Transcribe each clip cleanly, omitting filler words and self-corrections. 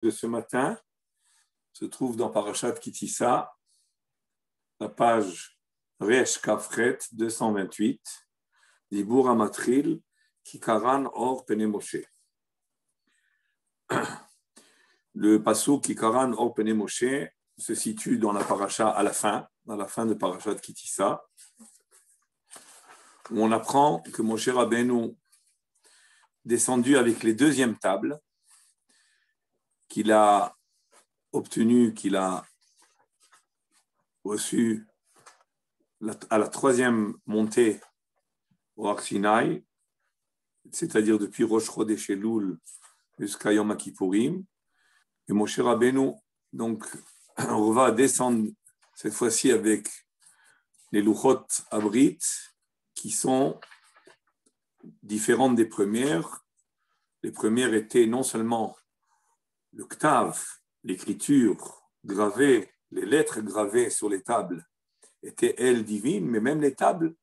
de ce matin se trouve dans Parashat Kitissa, la page Resh Kafret 228, Dibur Amatril, Kikaran Or Pene Moshe. Le pasuk Kikaran Or Pene Moshe se situe dans la paracha à la fin, dans la fin de Parashat Kitissa, où on apprend que Moshe Rabbeinu, descendu avec les deuxièmes tables, qu'il a obtenu, qu'il a reçu à la troisième montée au Har Sinaï, c'est-à-dire depuis Rosh Chodesh Elul jusqu'à Yom Kippourim. Et Moshe Rabbeinu, donc, on va descendre cette fois-ci avec les Luchot Abrit, qui sont différentes des premières. Les premières étaient non seulement le Ktav, l'écriture gravée, les lettres gravées sur les tables étaient, elles, divines, mais même les tables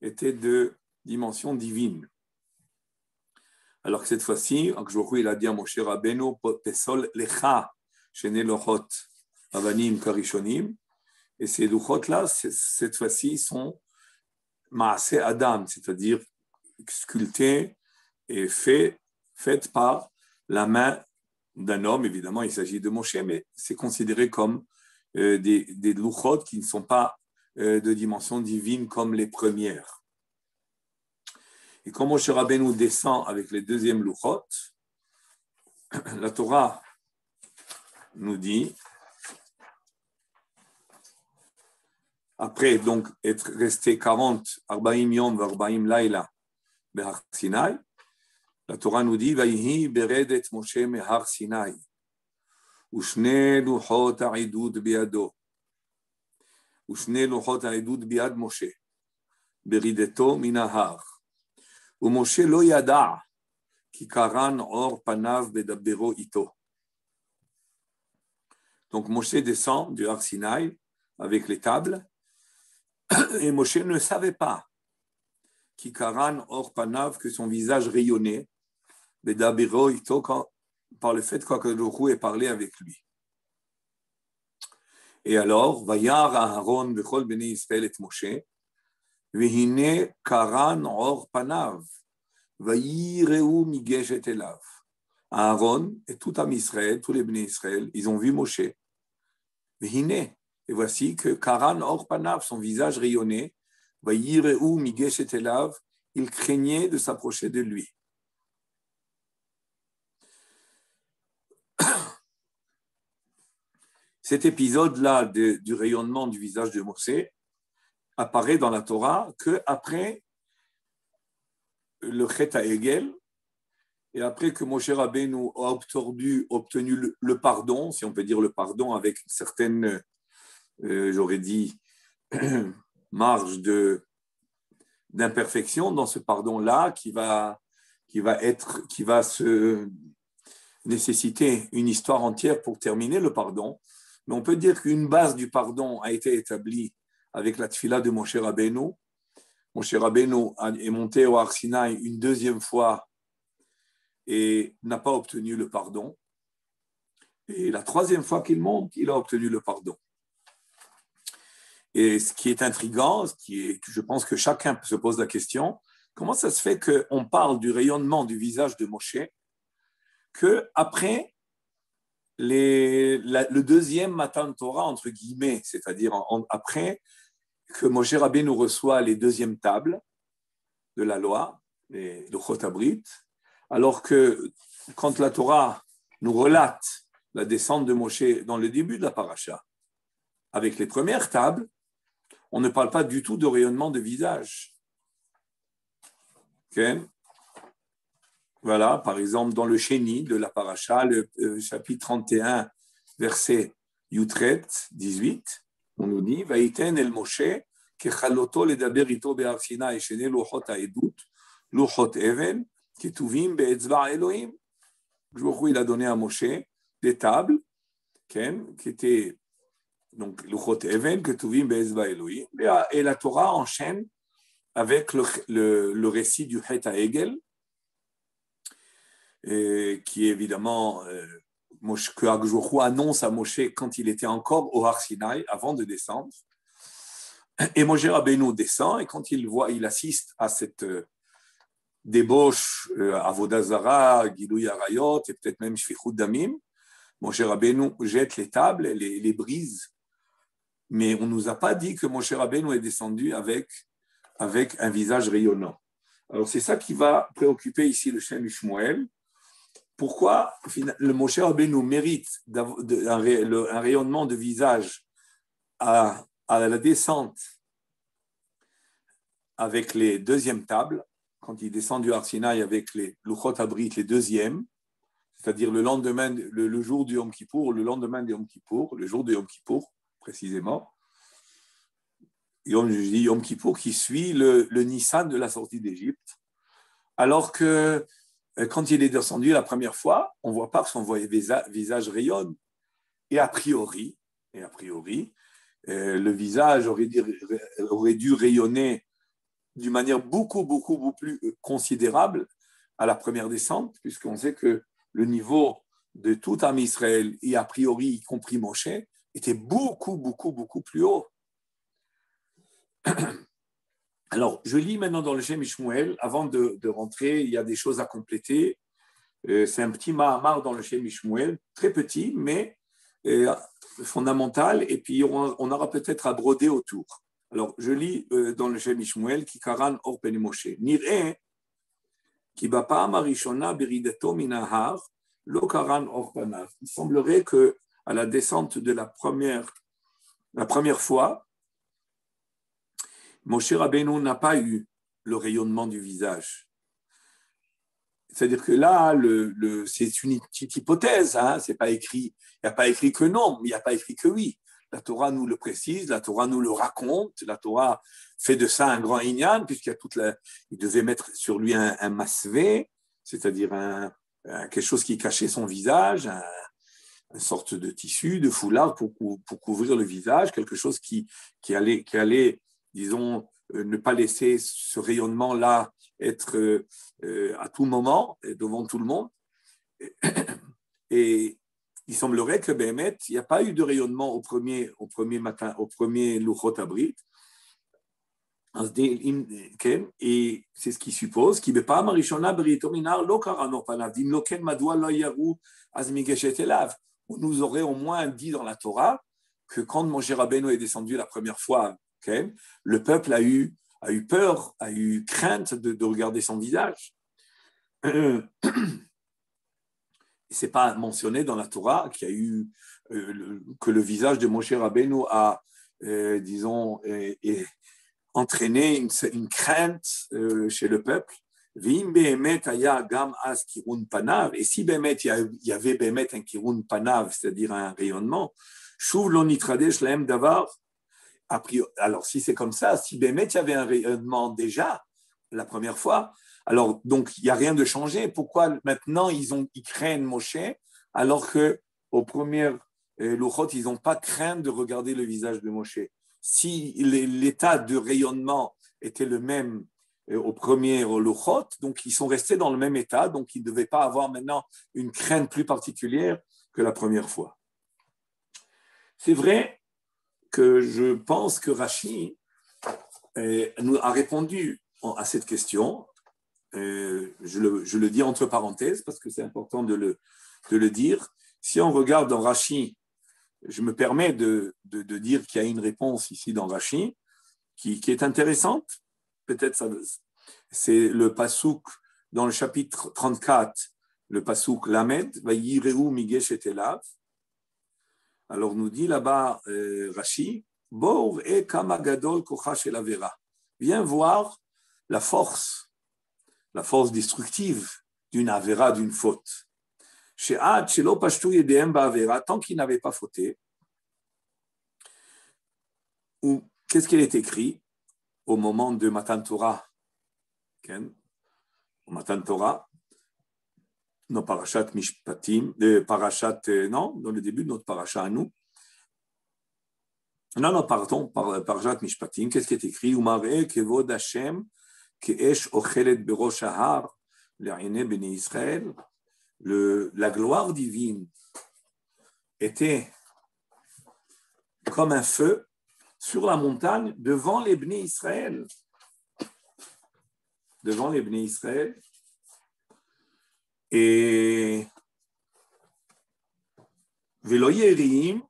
étaient de dimension divine. Alors que cette fois-ci, il a dit à Moshe Rabbeinu, Pesol lecha shene lochot avanim karishonim, et ces luchot-là, cette fois-ci, sont maaseh Adam, c'est-à-dire sculptés et faites par la main d'un homme. Évidemment, il s'agit de Moshe, mais c'est considéré comme des luchot qui ne sont pas de dimension divine comme les premières. Et quand Moshe Rabbeinu descend avec les deuxièmes luchot, la Torah nous dit, après donc être resté 40, 40 yom, 40 laila, Behar Sinai, la Torah nous dit, Vayhi beredet Moshe mehar Sinai, ushne luchot ha'idud biado, ushne luchot ha'idud biad Moshe, berideto minahar. ומשה לא ידע כי קרן אור פניו בדברו איתו. Donc Moshe descend du Har Sinaï avec les tables et Moshe ne savait pas qui Karan or panav, que son visage rayonnait bedabero ito, par le fait qu'Akadosh ait parlé avec lui. Et alors vayar Aaron bechol bnei Israël et Moshe vehine Karan or panav vayireu migeshet elav. Aaron et tout Am Israël, tous les Bnei Israël, ils ont vu Moshe. Vehine, et voici que Karan or panav, son visage rayonnait, vayireu migeshet elav, il craignait de s'approcher de lui. Cet épisode-là du rayonnement du visage de Moshe apparaît dans la Torah qu'après le Chet HaEgel, et après que Moshe Rabbeinu a obtenu le pardon, si on peut dire le pardon avec une certaine, j'aurais dit, marge d'imperfection dans ce pardon-là qui va se nécessiter une histoire entière pour terminer le pardon. Mais on peut dire qu'une base du pardon a été établie avec la tfila de Moshe Rabbeinu. Moshe Rabbeinu est monté au Har Sinaï une deuxième fois et n'a pas obtenu le pardon. Et la troisième fois qu'il monte, il a obtenu le pardon. Et ce qui est intriguant, je pense que chacun se pose la question, comment ça se fait qu'on parle du rayonnement du visage de Moshe qu'après le deuxième Matan Torah, entre guillemets, c'est-à-dire après que Moshe Rabbeinu reçoit les deuxièmes tables de la loi, les Luchot Abrit, alors que quand la Torah nous relate la descente de Moshe dans le début de la paracha, avec les premières tables, on ne parle pas du tout de rayonnement de visage. Okay? Voilà, par exemple, dans le Sheni de la paracha, le chapitre 31, verset Yutret 18, on nous dit Vaïten el Moshe kechaloto ledaber ito behar Sinai shene luchot ha'edut luchot even ketuvim be'etzva Elohim. Le jour où il a donné à Moshe des tables qui étaient donc luchot even ketuvim be'etzva Elohim, et la Torah enchaîne avec le récit du Chet HaEgel, qui est évidemment que Akjouchou annonce à Moshe quand il était encore au Har Sinaï, avant de descendre. Et Moshe Rabbeinu descend, et quand il assiste à cette débauche, Avodah Zara, Gilui Arayot, et peut-être même Shfichut Damim, Moshe Rabbeinu jette les tables, les brise. Mais on ne nous a pas dit que Moshe Rabbeinu est descendu avec un visage rayonnant. Alors c'est ça qui va préoccuper ici le Shem Ishmael. Pourquoi le Moshe Rabbeinu mérite un rayonnement de visage à la descente avec les deuxièmes tables, quand il descend du Har Sinaï avec les Luchot Abrit, les deuxièmes, c'est-à-dire le lendemain, le jour du Yom Kippour, le lendemain du Yom Kippour, le jour du Yom Kippour, précisément, Yom Kippour qui suit le Nissan de la sortie d'Égypte, alors que quand il est descendu la première fois, on ne voit pas que son visage rayonne. Et a priori, le visage aurait dû rayonner d'une manière beaucoup plus considérable à la première descente, puisqu'on sait que le niveau de tout Am Israël, et a priori, y compris Moshe, était beaucoup plus haut. Alors, je lis maintenant dans le Shem Ishmael, avant de rentrer, il y a des choses à compléter. C'est un petit mahamar dans le Shem Ishmael, très petit, mais fondamental, et puis on aura peut-être à broder autour. Alors, je lis dans le Shem Ishmael, qui karan or pen Moshe. Nir'e, ki bapa'am harishona beridato min ha'ar, lo karan or panav. Il semblerait que à la descente de la première fois, Moshe Rabbeinu n'a pas eu le rayonnement du visage. C'est-à-dire que là, c'est une petite hypothèse, hein, c'est pas écrit, il n'y a pas écrit que non, mais il n'y a pas écrit que oui. La Torah nous le précise, la Torah nous le raconte, la Torah fait de ça un grand inyan, puisqu'il y a il devait mettre sur lui un masvé, c'est-à-dire quelque chose qui cachait son visage, une sorte de tissu, de foulard pour couvrir le visage, quelque chose qui allait, disons, ne pas laisser ce rayonnement-là être à tout moment, devant tout le monde. Et il semblerait que Béhémet, il n'y a pas eu de rayonnement au premier matin, au premier Luchot Abrit. Et c'est ce qui suppose qu'il ne peut pas nous aurait au moins dit dans la Torah que quand Moshe Rabbeinu est descendu la première fois, le peuple a eu peur, a eu crainte de regarder son visage. Ce n'est pas mentionné dans la Torah qu'il y a eu que le visage de Moshe Rabbeinu a, disons, entraîné une crainte chez le peuple. Et si Béhémet, il y avait Béhémet un kirun panav, c'est-à-dire un rayonnement, alors si c'est comme ça, si Béhémet, il y avait un rayonnement déjà la première fois, alors donc il n'y a rien de changé. Pourquoi maintenant ils craignent Moshe alors qu'au premier Luchot, ils n'ont pas craint de regarder le visage de Moshe? Si l'état de rayonnement était le même au premier Luchot, donc ils sont restés dans le même état, donc ils ne devaient pas avoir maintenant une crainte plus particulière que la première fois. C'est vrai que je pense que Rashi nous a répondu à cette question. Je le dis entre parenthèses parce que c'est important de le dire. Si on regarde dans Rashi, je me permets de dire qu'il y a une réponse ici dans Rashi qui est intéressante. Peut-être c'est le pasouk dans le chapitre 34, le pasouk Lamed, Vayireu migesh et elav. Alors nous dit là-bas Rashi, Bor e kama gadol kocha shel avera. Viens voir la force destructive d'une avera, d'une faute. Tant qu'il n'avait pas fauté, ou qu'est-ce qu'il est écrit au moment de Matan Torah? Au Matan Torah, dans Parashat Mishpatim, dans le début de notre parasha à nous. Pardon, Parashat Mishpatim, qu'est-ce qui est écrit? Umareh kevod Hashem ke'esh ochelet berosh hahar le'inei bnei Israël. La gloire divine était comme un feu sur la montagne devant les Bnei Israël. Devant les Bnei Israël. Et Velo Yerim,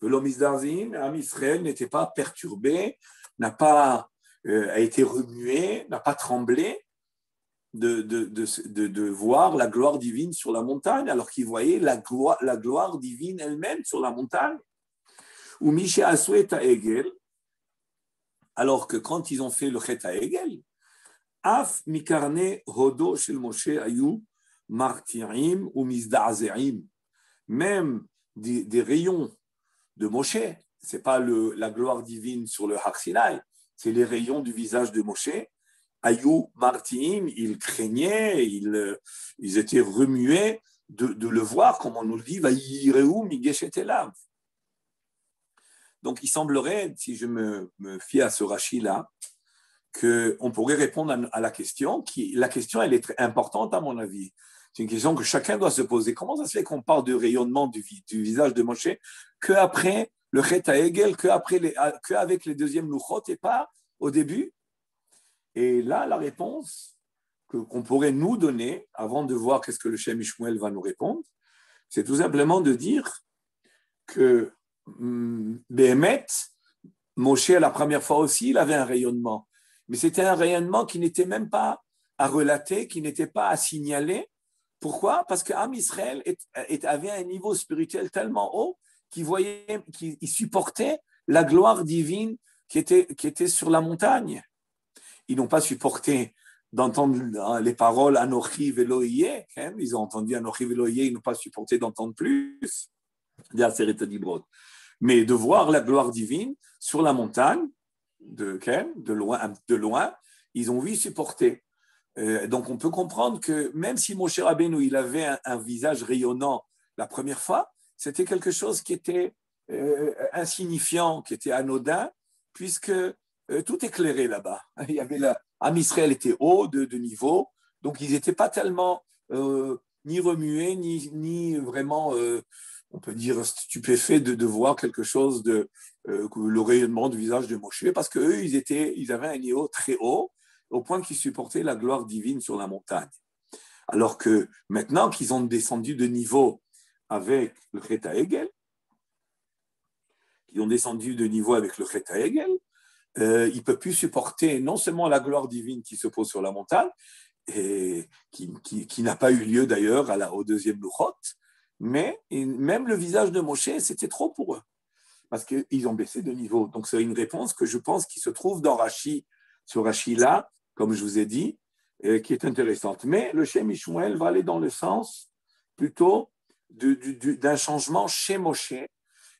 Velo Mizdarzim, Am Israël n'était pas perturbé, a été remué, n'a pas tremblé de voir la gloire divine sur la montagne, alors qu'il voyait la gloire divine elle-même sur la montagne. Ou Misha Asouet à Egel, alors que quand ils ont fait le Chet à Egel, Af Mikarne Hodo Shel Moshe Ayou Martirim ou Mizdazerim, même des rayons de Moshe, ce n'est pas la gloire divine sur le Har Sinai, c'est les rayons du visage de Moshe. Ayou Martirim, ils craignaient, ils étaient remués de le voir, comme on nous le dit, Vayireu Migeshet Elav. Donc il semblerait, si je me fie à ce Rashi-là, qu'on pourrait répondre à la question. La question, elle est très importante à mon avis. C'est une question que chacun doit se poser. Comment ça se fait qu'on parle de rayonnement du visage de Moshe qu'après le Chet HaEgel, qu'avec les deuxièmes Luchot et pas au début? Et là, la réponse qu'on pourrait nous donner, avant de voir qu'est-ce que le Shem Ishmuel va nous répondre, c'est tout simplement de dire que Béhémet, Moshe, la première fois aussi, il avait un rayonnement. Mais c'était un rayonnement qui n'était même pas à relater, qui n'était pas à signaler. Pourquoi? Parce qu'Am Israël avait un niveau spirituel tellement haut qu'il supportait la gloire divine qui était sur la montagne. Ils n'ont pas supporté d'entendre les paroles Anochi Velo Yeh. Ils ont entendu Anochi Velo Yeh, ils n'ont pas supporté d'entendre plus. Mais de voir la gloire divine sur la montagne, de loin, ils ont vu supporter. Donc on peut comprendre que même si Moshe Rabbeinu il avait un visage rayonnant la première fois, c'était quelque chose qui était insignifiant, qui était anodin, puisque tout éclairait là-bas. Il y avait Am Israël était haut de niveau, donc ils n'étaient pas tellement ni remués, ni vraiment, on peut dire, stupéfaits de voir quelque chose le rayonnement du visage de Moshe, parce qu'eux, ils avaient un niveau très haut, au point qu'ils supportaient la gloire divine sur la montagne. Alors que maintenant qu'ils ont descendu de niveau avec le Chet HaEgel, ils ne peuvent plus supporter non seulement la gloire divine qui se pose sur la montagne, et qui n'a pas eu lieu d'ailleurs au deuxième Luchot, mais même le visage de Moshe, c'était trop pour eux, parce qu'ils ont baissé de niveau. Donc c'est une réponse que je pense qui se trouve dans Rashi, ce Rashi-là, comme je vous ai dit, qui est intéressante. Mais le Shem Ishmuel va aller dans le sens plutôt d'un changement chez Moshe.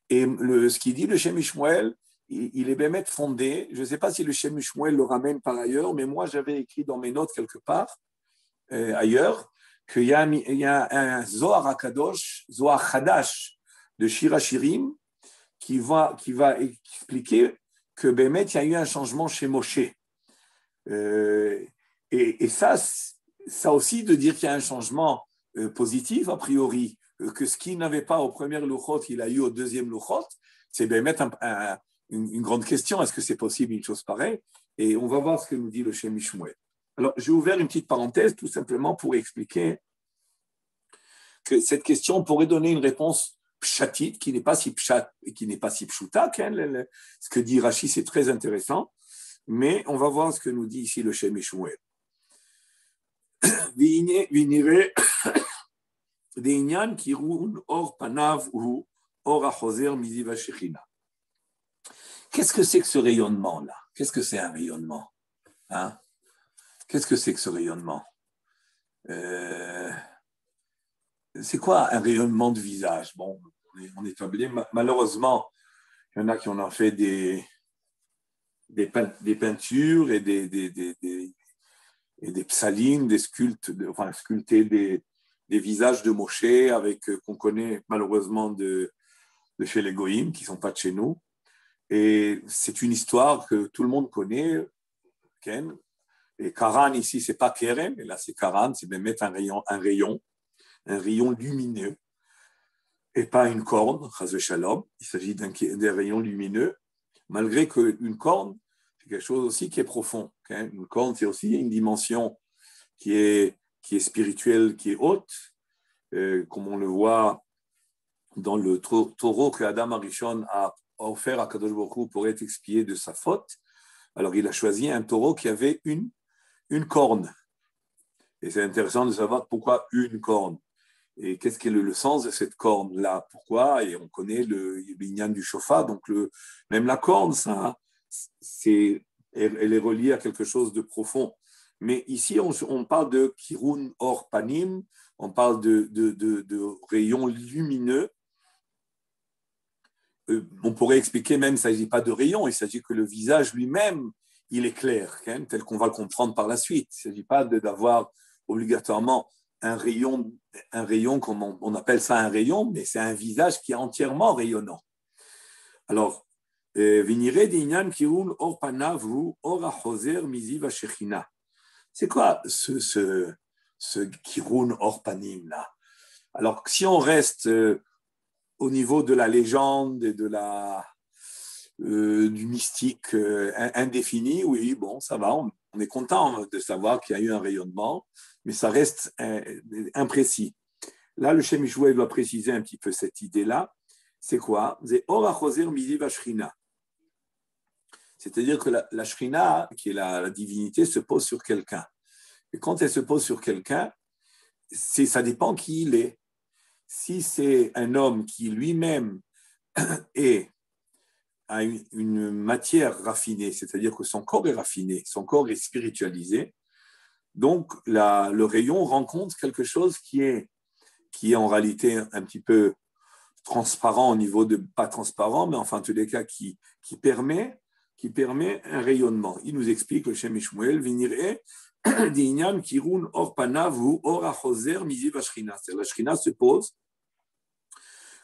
Et ce qu'il dit, le Shem Ishmuel, il est bien fondé. Je ne sais pas si le Shem Ishmuel le ramène par ailleurs, mais moi, j'avais écrit dans mes notes quelque part, ailleurs, qu'il y a un Zohar HaKadosh, Zohar Hadash de Shir HaShirim, qui va expliquer que Bémet, il y a eu un changement chez Moshe. Et ça aussi, de dire qu'il y a un changement positif, a priori, que ce qu'il n'avait pas au premier Luchot, il a eu au deuxième Luchot, c'est Bémet une grande question. Est-ce que c'est possible une chose pareille? Et on va voir ce que nous dit le Shem Ishmuel. Alors, j'ai ouvert une petite parenthèse tout simplement pour expliquer que cette question pourrait donner une réponse pshatite qui n'est pas si pshat et qui n'est pas si pshuta. Ce que dit Rashi, c'est très intéressant, mais on va voir ce que nous dit ici le Shem Ishmuel. Qu'est-ce que c'est que ce rayonnement-là? Qu'est-ce que c'est un rayonnement? Qu'est-ce que c'est que ce rayonnement? C'est quoi un rayonnement de visage? Bon, on établit. Malheureusement, il y en a qui en ont fait des peintures et des psalines, sculpter des visages de Moshe qu'on connaît malheureusement de chez les Goïms, qui ne sont pas de chez nous. Et c'est une histoire que tout le monde connaît. Ken. Et Karan ici, ce n'est pas Keren, mais là c'est Karan, c'est même mettre un rayon lumineux. et pas une corne, chas shalom. Il s'agit d'un rayon lumineux, malgré qu'une corne, c'est quelque chose aussi qui est profond. Okay? Une corne, c'est aussi une dimension qui est spirituelle, qui est haute, comme on le voit dans le taureau que Adam Arishon a offert à Kadosh Baruch Hu pour être expié de sa faute. Alors il a choisi un taureau qui avait une corne. Et c'est intéressant de savoir pourquoi une corne. Et qu'est-ce qu'est le sens de cette corne-là? Pourquoi? Et on connaît le lignan du chauffard, donc même la corne, ça, elle est reliée à quelque chose de profond. Mais ici, on parle de kirun or panim, on parle de rayons lumineux. On pourrait expliquer même, il ne s'agit pas de rayons, il s'agit que le visage lui-même, il est clair, hein, tel qu'on va le comprendre par la suite. Il ne s'agit pas d'avoir obligatoirement un rayon comme on appelle ça un rayon, mais c'est un visage qui est entièrement rayonnant. Alors, Vinire d'inyan kirun or panavu or achoser miziv ashechina. C'est quoi ce kirun or panim là? Alors, si on reste au niveau de la légende et du mystique indéfini, oui, bon, ça va, on est content de savoir qu'il y a eu un rayonnement, mais ça reste imprécis. Là, le Shem Yishouel doit préciser un petit peu cette idée-là. C'est quoi? C'est Or HaChoser Miziv HaShrina. C'est-à-dire que la Shrina, qui est la divinité, se pose sur quelqu'un. Et quand elle se pose sur quelqu'un, ça dépend qui il est. Si c'est un homme qui lui-même a une matière raffinée, c'est-à-dire que son corps est raffiné, son corps est spiritualisé, donc le rayon rencontre quelque chose qui est en réalité un petit peu transparent au niveau de, pas transparent, mais enfin en tous les cas qui permet un rayonnement. Il nous explique le Shem Shmuel, Vinire d'inyan kirun or panav hu or achoser miziv ashrina. La shrina se pose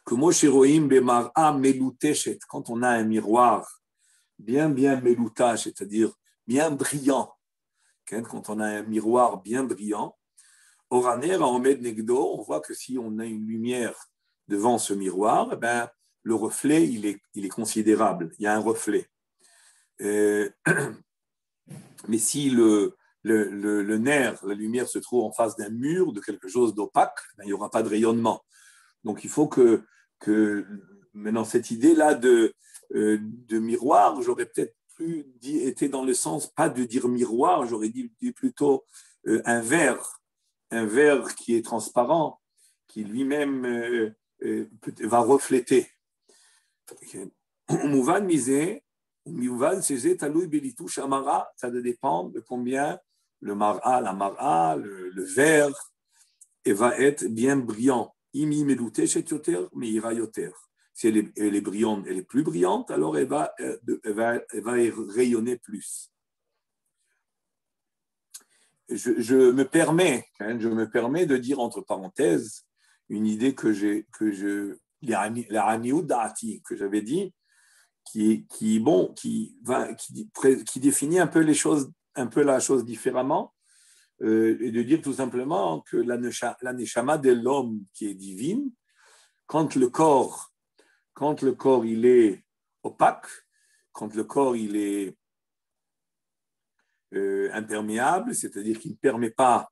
que Moshe Roim bemar'a meluteshet, quand on a un miroir bien meloutage, c'est-à-dire bien brillant, quand on a un miroir bien brillant, Oraner à Omed Negdo, on voit que si on a une lumière devant ce miroir, eh ben, le reflet, il est considérable, il y a un reflet. Mais si le nerf, la lumière se trouve en face d'un mur, de quelque chose d'opaque, ben, il n'y aura pas de rayonnement. Donc il faut que maintenant cette idée-là de miroir, j'aurais peut-être plus été dans le sens, pas de dire miroir, j'aurais dit plutôt un verre qui est transparent, qui lui-même va refléter. Mouvan misé, Mouvan c'est taloui belitouche amara, ça dépend de combien la mara, le verre, et va être bien brillant. Imi melouté chez yoter, mais ira yoter. Si elle est brillante, elle est plus brillante, alors elle va rayonner plus. Je me permets de dire entre parenthèses une idée que la Haniout Da'ati, que j'avais dit, qui définit un peu les choses, un peu la chose différemment, et de dire tout simplement que la neshama de l'homme qui est divine, quand le corps il est opaque, quand le corps il est imperméable, c'est-à-dire qu'il ne permet pas,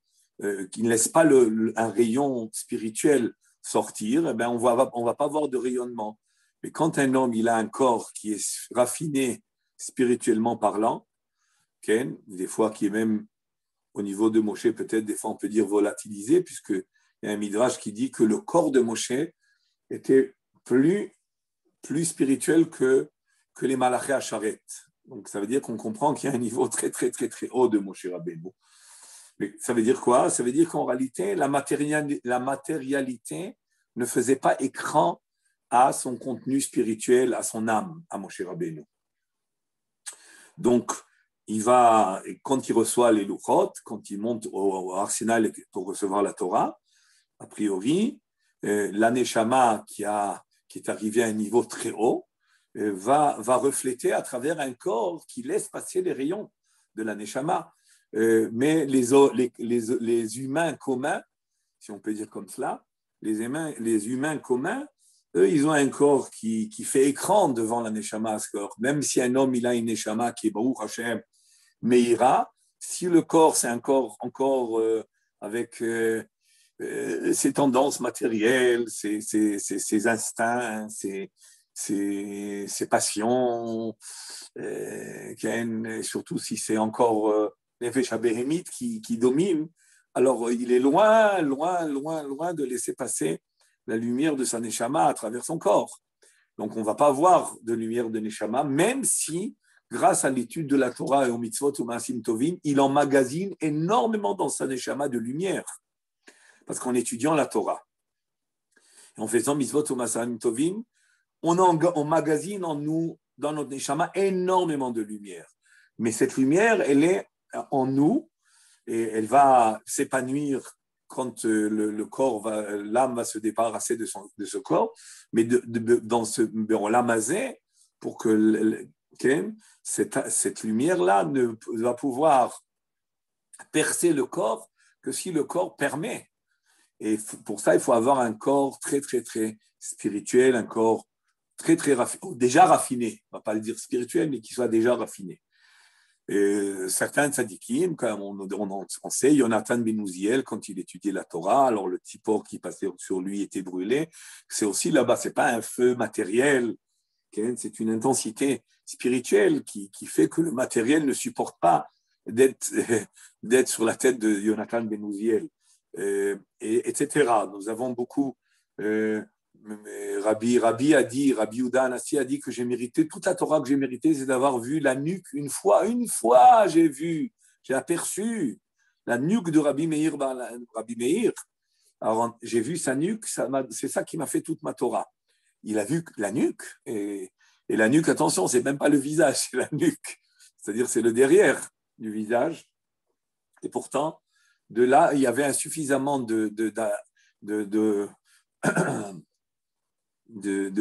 qu'il ne laisse pas un rayon spirituel sortir, eh ben on va pas avoir de rayonnement. Mais quand un homme il a un corps qui est raffiné spirituellement parlant, des fois qui est même au niveau de Moshe, peut-être des fois on peut dire volatilisé, puisqu'il y a un midrash qui dit que le corps de Moshe était plus spirituel que les malachés à charrette. Donc ça veut dire qu'on comprend qu'il y a un niveau très haut de Moshe Rabbeinu. Mais ça veut dire quoi? Ça veut dire qu'en réalité, la matérialité ne faisait pas écran à son contenu spirituel, à son âme, à Moshe Rabbeinu. Donc, quand il reçoit les Luchot, quand il monte au arsenal pour recevoir la Torah, a priori, l'Aneshama qui est arrivé à un niveau très haut, va refléter à travers un corps qui laisse passer les rayons de l'Aneshama. Mais les humains communs, si on peut dire comme cela, les humains communs eux, ils ont un corps qui fait écran devant la Neshama. Même si un homme, il a une Neshama qui est Baruch Hashem, Meira, si le corps, c'est un corps encore avec ses tendances matérielles, ses instincts, ses passions, surtout si c'est encore Nefesh HaBehemith qui domine, alors il est loin, loin, loin, loin de laisser passer la lumière de sa Neshama à travers son corps. Donc on ne va pas voir de lumière de Neshama, même si, grâce à l'étude de la Torah et au mitzvot ou Maasim Tovim, il emmagasine énormément dans sa Neshama de lumière. Parce qu'en étudiant la Torah, et en faisant mitzvot ou Maasim Tovim, on emmagasine en nous, dans notre Neshama, énormément de lumière. Mais cette lumière, elle est en nous et elle va s'épanouir quand le corps l'âme va se débarrasser de ce corps, mais dans ce l'amazé, pour que cette lumière-là ne va pouvoir percer le corps que si le corps permet. Et pour ça, il faut avoir un corps très, très, très spirituel, un corps très, très déjà raffiné. On ne va pas le dire spirituel, mais qui soit déjà raffiné. Et certains tzadikim, comme on sait, Yonatan ben Uziel, quand il étudiait la Torah, alors le tzipor qui passait sur lui était brûlé. C'est aussi là-bas, ce n'est pas un feu matériel, c'est une intensité spirituelle qui fait que le matériel ne supporte pas d'être sur la tête de Yonatan ben Uziel, etc. Nous avons beaucoup... Rabbi Yehuda Anassi a dit que j'ai mérité, toute la Torah que j'ai mérité, c'est d'avoir vu la nuque une fois j'ai aperçu la nuque de Rabbi Meir. Alors j'ai vu sa nuque, c'est ça qui m'a fait toute ma Torah. Il a vu la nuque, et la nuque, attention, c'est même pas le visage, c'est la nuque, c'est-à-dire c'est le derrière du visage, et pourtant, de là, il y avait insuffisamment de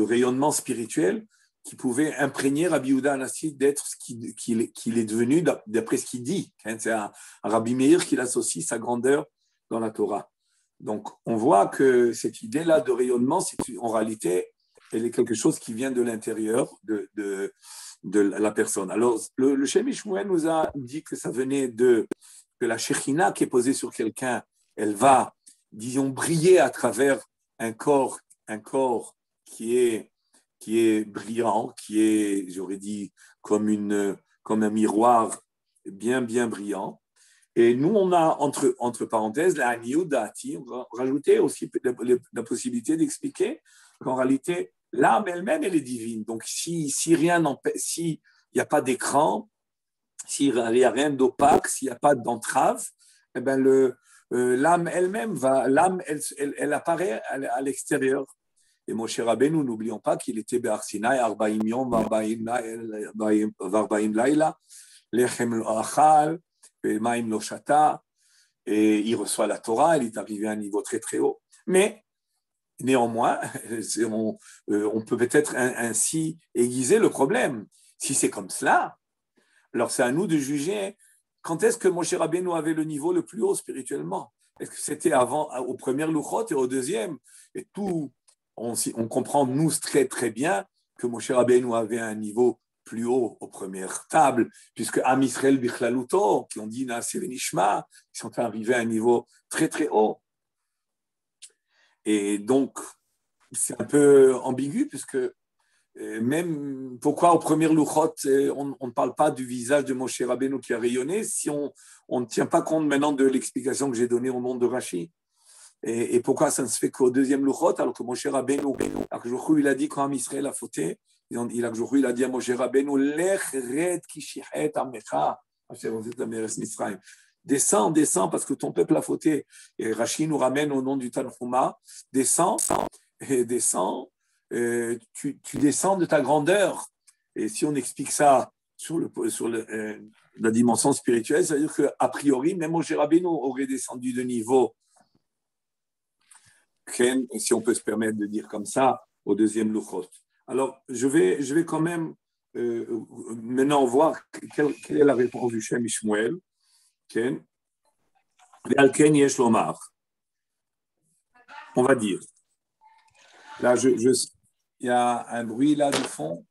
rayonnement spirituel qui pouvait imprégner Rabbi Yehuda Anassi d'être ce qu'il est devenu d'après ce qu'il dit. C'est un Rabbi Meir qui associe sa grandeur dans la Torah. Donc, on voit que cette idée-là de rayonnement, en réalité, elle est quelque chose qui vient de l'intérieur de la personne. Alors, le Shem Ishmuel nous a dit que ça venait que la Shekhinah qui est posée sur quelqu'un, elle va, disons, briller à travers un corps qui est brillant, qui est, j'aurais dit, comme un miroir bien, bien brillant. Et nous, on a, entre parenthèses, la Aniyu Dati, on va rajouter aussi la possibilité d'expliquer qu'en réalité, l'âme elle-même, elle est divine. Donc, s'il n'y a pas d'écran, s'il n'y a rien d'opaque, s'il n'y a pas d'entrave, eh ben l'âme elle-même elle apparaît à l'extérieur. Et Moshe Rabbeinu, n'oublions pas qu'il était Be'ar Sinai, 40 yom, 40 laila, lechem lo achal, maim lo shata, et il reçoit la Torah, il est arrivé à un niveau très très haut. Mais néanmoins, on peut peut-être ainsi aiguiser le problème. Si c'est comme cela, alors c'est à nous de juger quand est-ce que Moshe Rabbeinu avait le niveau le plus haut spirituellement. Est-ce que c'était au premier Luchot et au deuxième? Et tout, on comprend, nous, très très bien que Moshe Rabbeinu avait un niveau plus haut aux premières tables, puisque Am Yisrael Bichlaluto, qui ont dit Naaseh Venishma, ils sont arrivés à un niveau très très haut. Et donc, c'est un peu ambigu, puisque même pourquoi au premier Luchot, on ne parle pas du visage de Moshe Rabbeinu qui a rayonné, si on ne tient pas compte maintenant de l'explication que j'ai donnée au nom de Rashi. Et pourquoi ça ne se fait qu'au deuxième Luchot, alors que Moshe Rabbeinu, il a dit quand Israël a fauté, il a dit à Moshe Rabbeinu, Lech red kishichet amecha, descends parce que ton peuple a fauté. Et Rashi nous ramène au nom du Tanhuma, descends, tu descends de ta grandeur. Et si on explique ça sur la dimension spirituelle, ça veut dire qu'a priori, même Moshe Rabbeinu aurait descendu de niveau, si on peut se permettre de dire comme ça, au deuxième Luchot. Alors, je vais quand même maintenant voir quelle est la réponse du Shem Ishmuel. On va dire. Là, Il y a un bruit là de fond.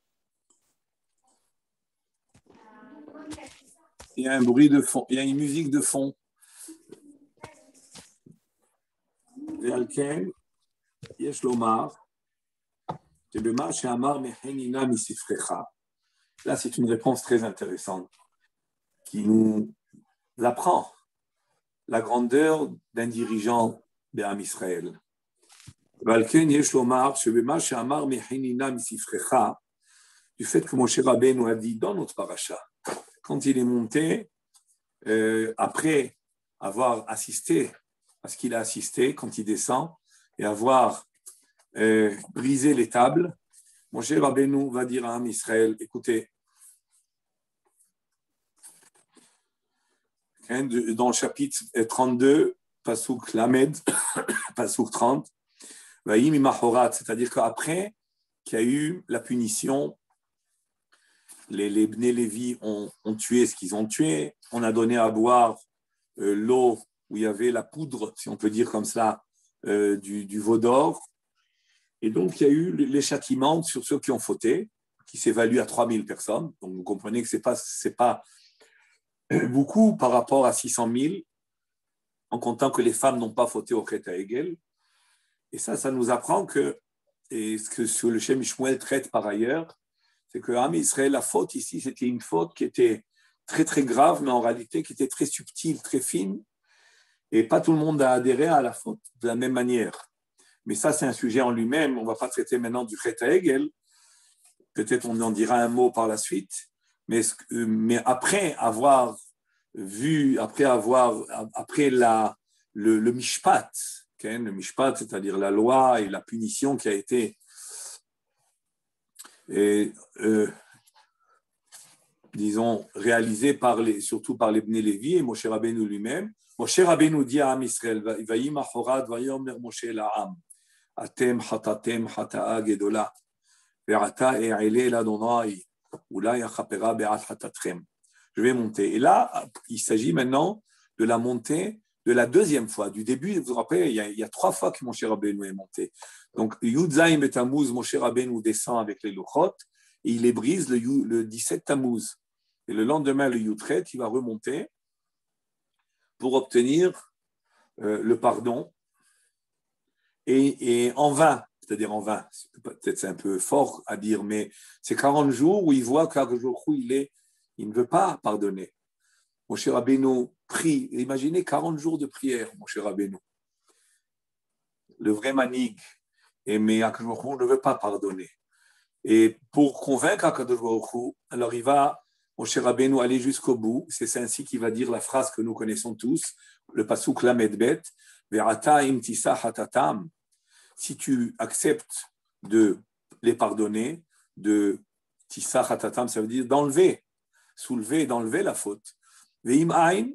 Il y a un bruit de fond. Il y a une musique de fond. Ve'alken, yesh lomar, shebema she'amar mehenina misifrecha. Là, c'est une réponse très intéressante qui nous apprend la grandeur d'un dirigeant d'Am Israël. Ve'alken, yesh lomar, shebema she'amar mehenina misifrecha, du fait que Moshe Rabbeinu a dit dans notre paracha, quand il est monté, après avoir assisté à ce qu'il a assisté, quand il descend, et avoir brisé les tables, Moshe Rabbeinu va dire à Am Israël, écoutez, dans le chapitre 32, Pasuk Lamed, Pasuk 30, Vayim imachorat, c'est-à-dire qu'après qu'il y a eu la punition, les Bnei Lévi ont tué ce qu'ils ont tué, on a donné à boire l'eau où il y avait la poudre, si on peut dire comme ça, du veau d'or. Et donc, il y a eu les châtiments sur ceux qui ont fauté, qui s'évaluent à 3000 personnes. Donc, vous comprenez que ce n'est pas beaucoup par rapport à 600 000, en comptant que les femmes n'ont pas fauté au Chet HaEgel. Et ça nous apprend que, et ce que le Shem Shmuel traite par ailleurs, c'est que Am Israël, la faute ici, c'était une faute qui était très, très grave, mais en réalité qui était très subtile, très fine. Et pas tout le monde a adhéré à la faute de la même manière. Mais ça, c'est un sujet en lui-même. On ne va pas traiter maintenant du Chet HaEgel. Peut-être on en dira un mot par la suite. Mais après avoir vu, après le mishpat, okay, le mishpat, c'est-à-dire la loi et la punition qui a été disons, réalisée surtout par les Bnei Lévi et Moshe Rabbeinu lui-même. Moshe Rabbeinu dit à Am Israël, Vayim achorad vayomer Moshe la'am, atem hatatem hata'a gedola, ve'ata e'ele l'Adonai, ulai achapera be'at hatatrem. Je vais monter. Et là, il s'agit maintenant de la montée de la deuxième fois. Du début, vous vous rappelez, il y a 3 fois que Moshe Rabbeinu est monté. Donc, Yud Zayin Betamuz, Moshe Rabbeinu descend avec les Luchot et il les brise le 17 Tammuz. Et le lendemain, le Yutret, il va remonter pour obtenir le pardon et en vain, c'est-à-dire en vain, peut-être c'est un peu fort à dire, mais c'est 40 jours où il voit qu'il ne veut pas pardonner. Moshe Rabbeinu prie, imaginez 40 jours de prière, Moshe Rabbeinu, le vrai manig, mais Akadosh Baruch Hu ne veut pas pardonner. Et pour convaincre Akadosh Baruch Hu, alors il va Moshe Rabbeinu aller jusqu'au bout. C'est ainsi qu'il va dire la phrase que nous connaissons tous, le pasuk Lamed Bet, Ve'ata im tisa hatatam. Si tu acceptes de les pardonner, de tisa hatatam, ça veut dire d'enlever, soulever, d'enlever la faute. Ve'im ain,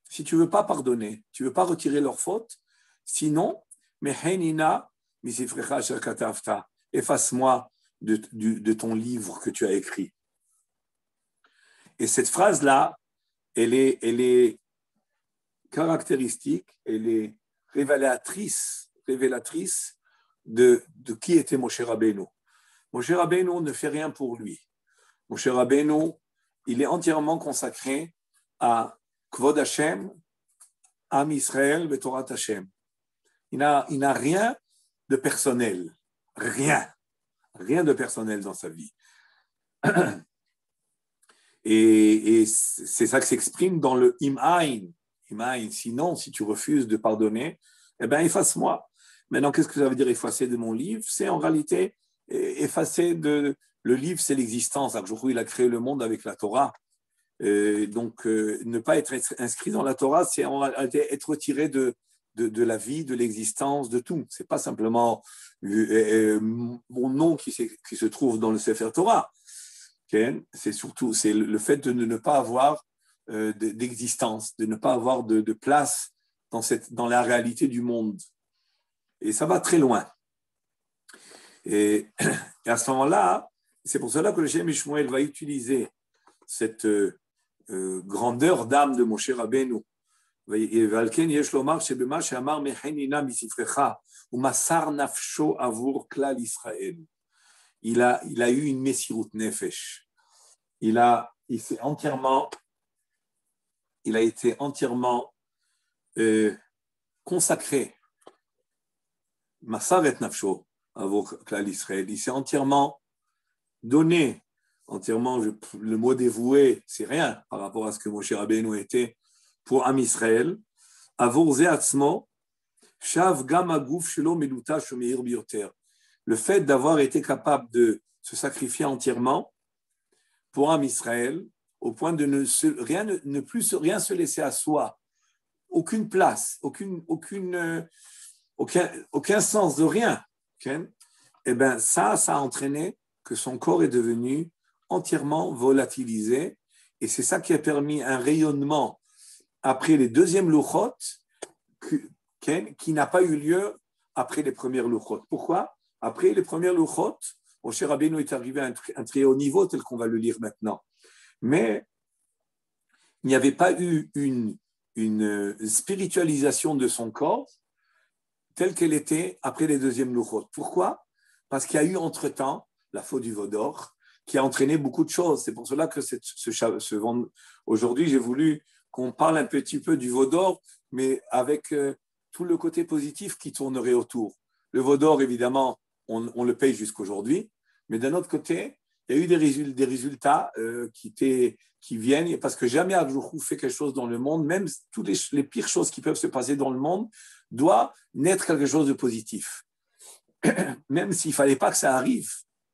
si tu veux pas pardonner, tu veux pas retirer leur faute, sinon, mehenina misifrecha asher katavta, efface-moi de ton livre que tu as écrit. Et cette phrase-là, elle est caractéristique, elle est révélatrice de qui était Moshe Rabbeinu. Moshe Rabbeinu ne fait rien pour lui. Moshe Rabbeinu, il est entièrement consacré à Kvod Hashem, Am Israël, Betorat Hashem. Il n'a rien de personnel. Rien de personnel dans sa vie. Et c'est ça que s'exprime dans le Im-Ain. Sinon, si tu refuses de pardonner, eh bien, efface-moi. Maintenant, qu'est-ce que ça veut dire effacer de mon livre? C'est en réalité effacer de... Le livre, c'est l'existence. Il a créé le monde avec la Torah. Donc, ne pas être inscrit dans la Torah, c'est en réalité être retiré de la vie, de l'existence, de tout. Ce n'est pas simplement mon nom qui se trouve dans le Sefer Torah. C'est surtout le fait de ne pas avoir d'existence, de ne pas avoir de place dans la réalité du monde. Et ça va très loin. Et à ce moment-là, c'est pour cela que le Shem Shmuel va utiliser cette grandeur d'âme de Moshe Rabbeinu. Valken yesh lomar shebema she'amar mechenina misifrecha umasar nafsho avur klal Israël. il a eu une Messirut Nefesh. Il a été entièrement consacré, Massavet Nafsho, à l'Israël. Il s'est entièrement donné, le mot dévoué, c'est rien par rapport à ce que Moshe Rabbeinu était pour Am Israël. Avor Ze Atzmo, Shav Gam Aguf Shelo Meluta Shomeir Bioter. Le fait d'avoir été capable de se sacrifier entièrement pour Am Israël, au point de ne plus rien se laisser à soi, aucune place, aucun sens de rien. Okay? Eh bien, ça a entraîné que son corps est devenu entièrement volatilisé, et c'est ça qui a permis un rayonnement après les deuxièmes louchot qui n'a pas eu lieu après les premières louchot. Pourquoi? Après les premières louchot, Moshe Rabbeinu est arrivé à un très haut niveau tel qu'on va le lire maintenant. Mais il n'y avait pas eu une spiritualisation de son corps telle qu'elle était après les deuxièmes louchot. Pourquoi? Parce qu'il y a eu entre-temps la faute du Vaudor qui a entraîné beaucoup de choses. C'est pour cela que aujourd'hui, j'ai voulu qu'on parle un petit peu du Vaudor, mais avec tout le côté positif qui tournerait autour. Le Vaudor, évidemment, on le paye jusqu'aujourd'hui, mais d'un autre côté, il y a eu des résultats qui viennent, parce que jamais Adjourou fait quelque chose dans le monde, même toutes les pires choses qui peuvent se passer dans le monde, doit naître quelque chose de positif. Même s'il ne fallait pas que ça arrive.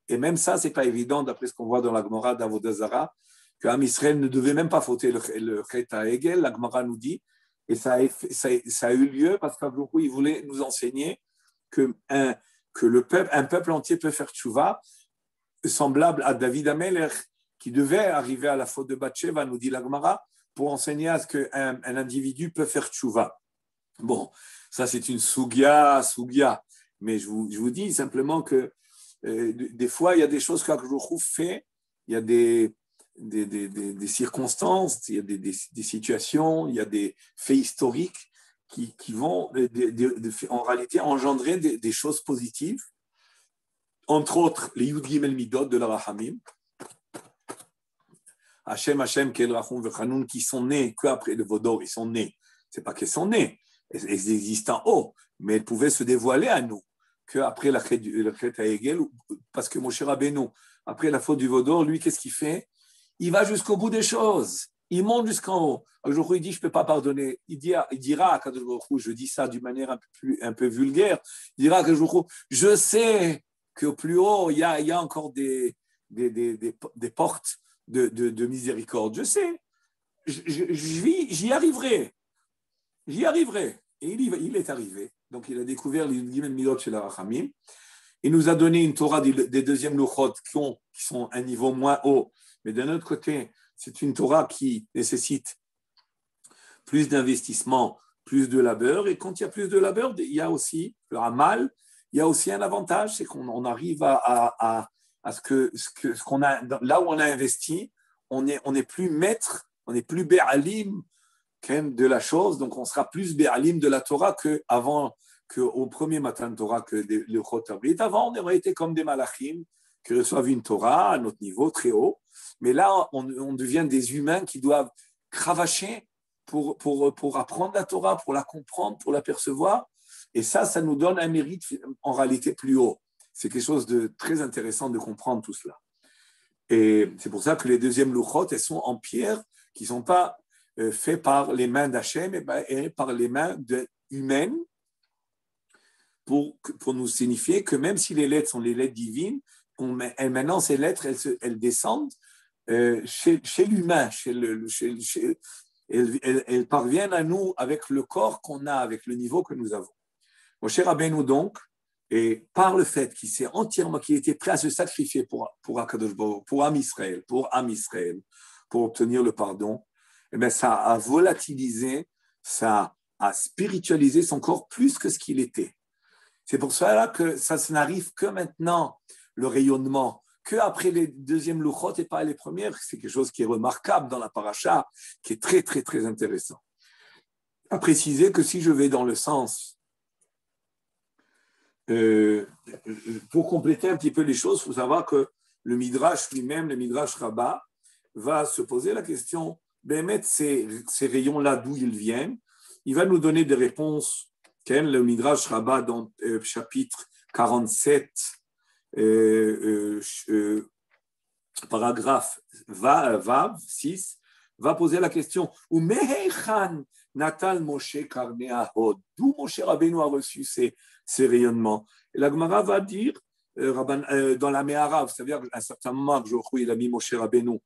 Et même ça, ce n'est pas évident, d'après ce qu'on voit dans la Gemara d'Avodah Zarah, qu'Am Israël ne devait même pas fauter le Chet HaEgel, la Gemara nous dit, et ça a eu lieu parce qu'Adjourou, il voulait nous enseigner que un peuple entier peut faire tchouva, semblable à David Amelech, qui devait arriver à la faute de Bathsheba, nous dit la Gemara, pour enseigner à ce qu'un individu peut faire tchouva. Bon, ça c'est une sugia, mais je vous dis simplement que des fois, il y a des choses qu'Akhdoukhou fait, il y a des circonstances, il y a des situations, il y a des faits historiques qui vont en réalité engendrer des choses positives. Entre autres, les Yud Gimel Midot de la Rahamim, Hashem, Kel Rachum Vechanun, qui sont nés qu'après le Vaudor, ils sont nés. Ce n'est pas qu'ils sont nés, elles existent en haut, mais elles pouvaient se dévoiler à nous qu'après la Chet HaEgel, parce que Moshe Rabbeinu, après la faute du Vaudor, lui, qu'est-ce qu'il fait? Il va jusqu'au bout des choses. Il monte jusqu'en haut. Aujourd'hui, il dit, je ne peux pas pardonner. Il dira à Kadosh Baruch Hu, je dis ça d'une manière un peu vulgaire, il dira à Kadosh Baruch Hu, je sais qu'au plus haut, il y a encore des portes de miséricorde. Je sais. J'y arriverai. Et il est arrivé. Donc, il a découvert les Gimel Midot chez la Rachamim. Il nous a donné une Torah des deuxièmes Luchot qui sont un niveau moins haut. Mais d'un autre côté, c'est une Torah qui nécessite plus d'investissement, plus de labeur. Et quand il y a plus de labeur, il y a aussi le Hamal. Il y a aussi un avantage, c'est qu'on arrive à ce qu'on a, là où on a investi, on n'est plus maître, on n'est plus Bé'alim de la chose, donc on sera plus Bé'alim de la Torah qu'au premier matin de Torah que le Chot Abrit. Avant, on aurait été comme des Malachim qui reçoivent une Torah à notre niveau, très haut, mais là, on devient des humains qui doivent cravacher pour apprendre la Torah, pour la comprendre, pour la percevoir, et ça nous donne un mérite en réalité plus haut. C'est quelque chose de très intéressant de comprendre tout cela. Et c'est pour ça que les deuxièmes Luchot, elles sont en pierre, qui ne sont pas faits par les mains d'Hachem, et par les mains humaines, pour nous signifier que même si les lettres sont les lettres divines, maintenant ces lettres, elles descendent chez l'humain, elles parviennent à nous avec le corps qu'on a, avec le niveau que nous avons. Moshe Rabbeinu donc, et par le fait qu'il était prêt à se sacrifier pour Akadosh Baruch Hu, pour Am Israël, pour obtenir le pardon, eh bien, ça a volatilisé, ça a spiritualisé son corps plus que ce qu'il était. C'est pour cela que ça n'arrive que maintenant, le rayonnement, qu'après les deuxièmes Luchot et pas les premières. C'est quelque chose qui est remarquable dans la paracha, qui est très, très, très intéressant. À préciser que si je vais dans le sens pour compléter un petit peu les choses, il faut savoir que le Midrash lui-même, le Midrash Rabbah, va se poser la question, Bémet, ces rayons-là, d'où ils viennent. Il va nous donner des réponses. Le Midrash Rabbah, dans chapitre 47, paragraphe Vav 6, va poser la question Ou Mehechan Natal Moshe Karneahod, d'où Moshe Rabbeinu a reçu ces rayonnements. Et la Gemara va dire, dans la Mehara, vous savez, à un certain moment, il a mis Moshe Rabbeinu.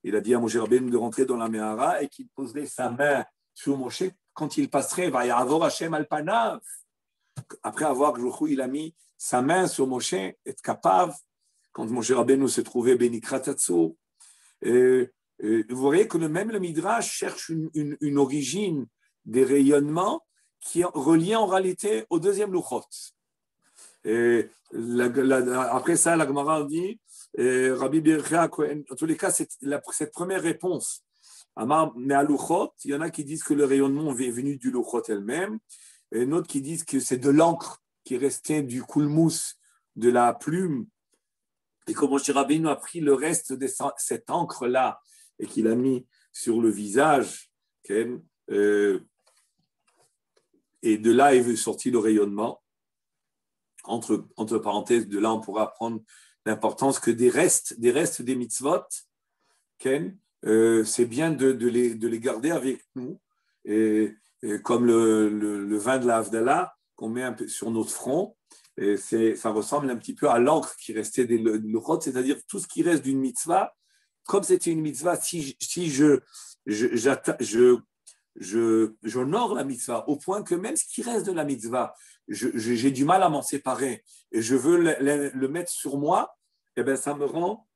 Il a dit à Moshe Rabbeinu de rentrer dans la Mehara et qu'il poserait sa main sur Moshe quand il passerait, va y avoir Hashem Alpanav. Après avoir que il a mis sa main sur Moshe, être capable, quand Moshe Rabbeinu se trouvait Benikratatsu. Vous voyez que même le Midrash cherche une origine des rayonnements qui est reliée en réalité au deuxième Luchot. Après ça, la Gemara dit, Rabbi Bircha, en tous les cas, cette première réponse, mais à Luchot, il y en a qui disent que le rayonnement est venu du Luchot elle-même, et d'autres qui disent que c'est de l'encre qui restait du coulmousse de la plume, et que Moshe Rabbeinu a pris le reste de cette encre-là et qu'il a mis sur le visage, et de là est sorti le rayonnement. Entre parenthèses, de là on pourra prendre l'importance que des restes des mitzvot, c'est bien de les garder avec nous, comme le vin de la Havdalah qu'on met un peu sur notre front. Et ça ressemble un petit peu à l'encre qui restait des luchot, c'est-à-dire tout ce qui reste d'une mitzvah. Comme c'était une mitzvah, si j'honore la mitzvah au point que même ce qui reste de la mitzvah, j'ai du mal à m'en séparer et je veux le mettre sur moi, et ben ça me rend,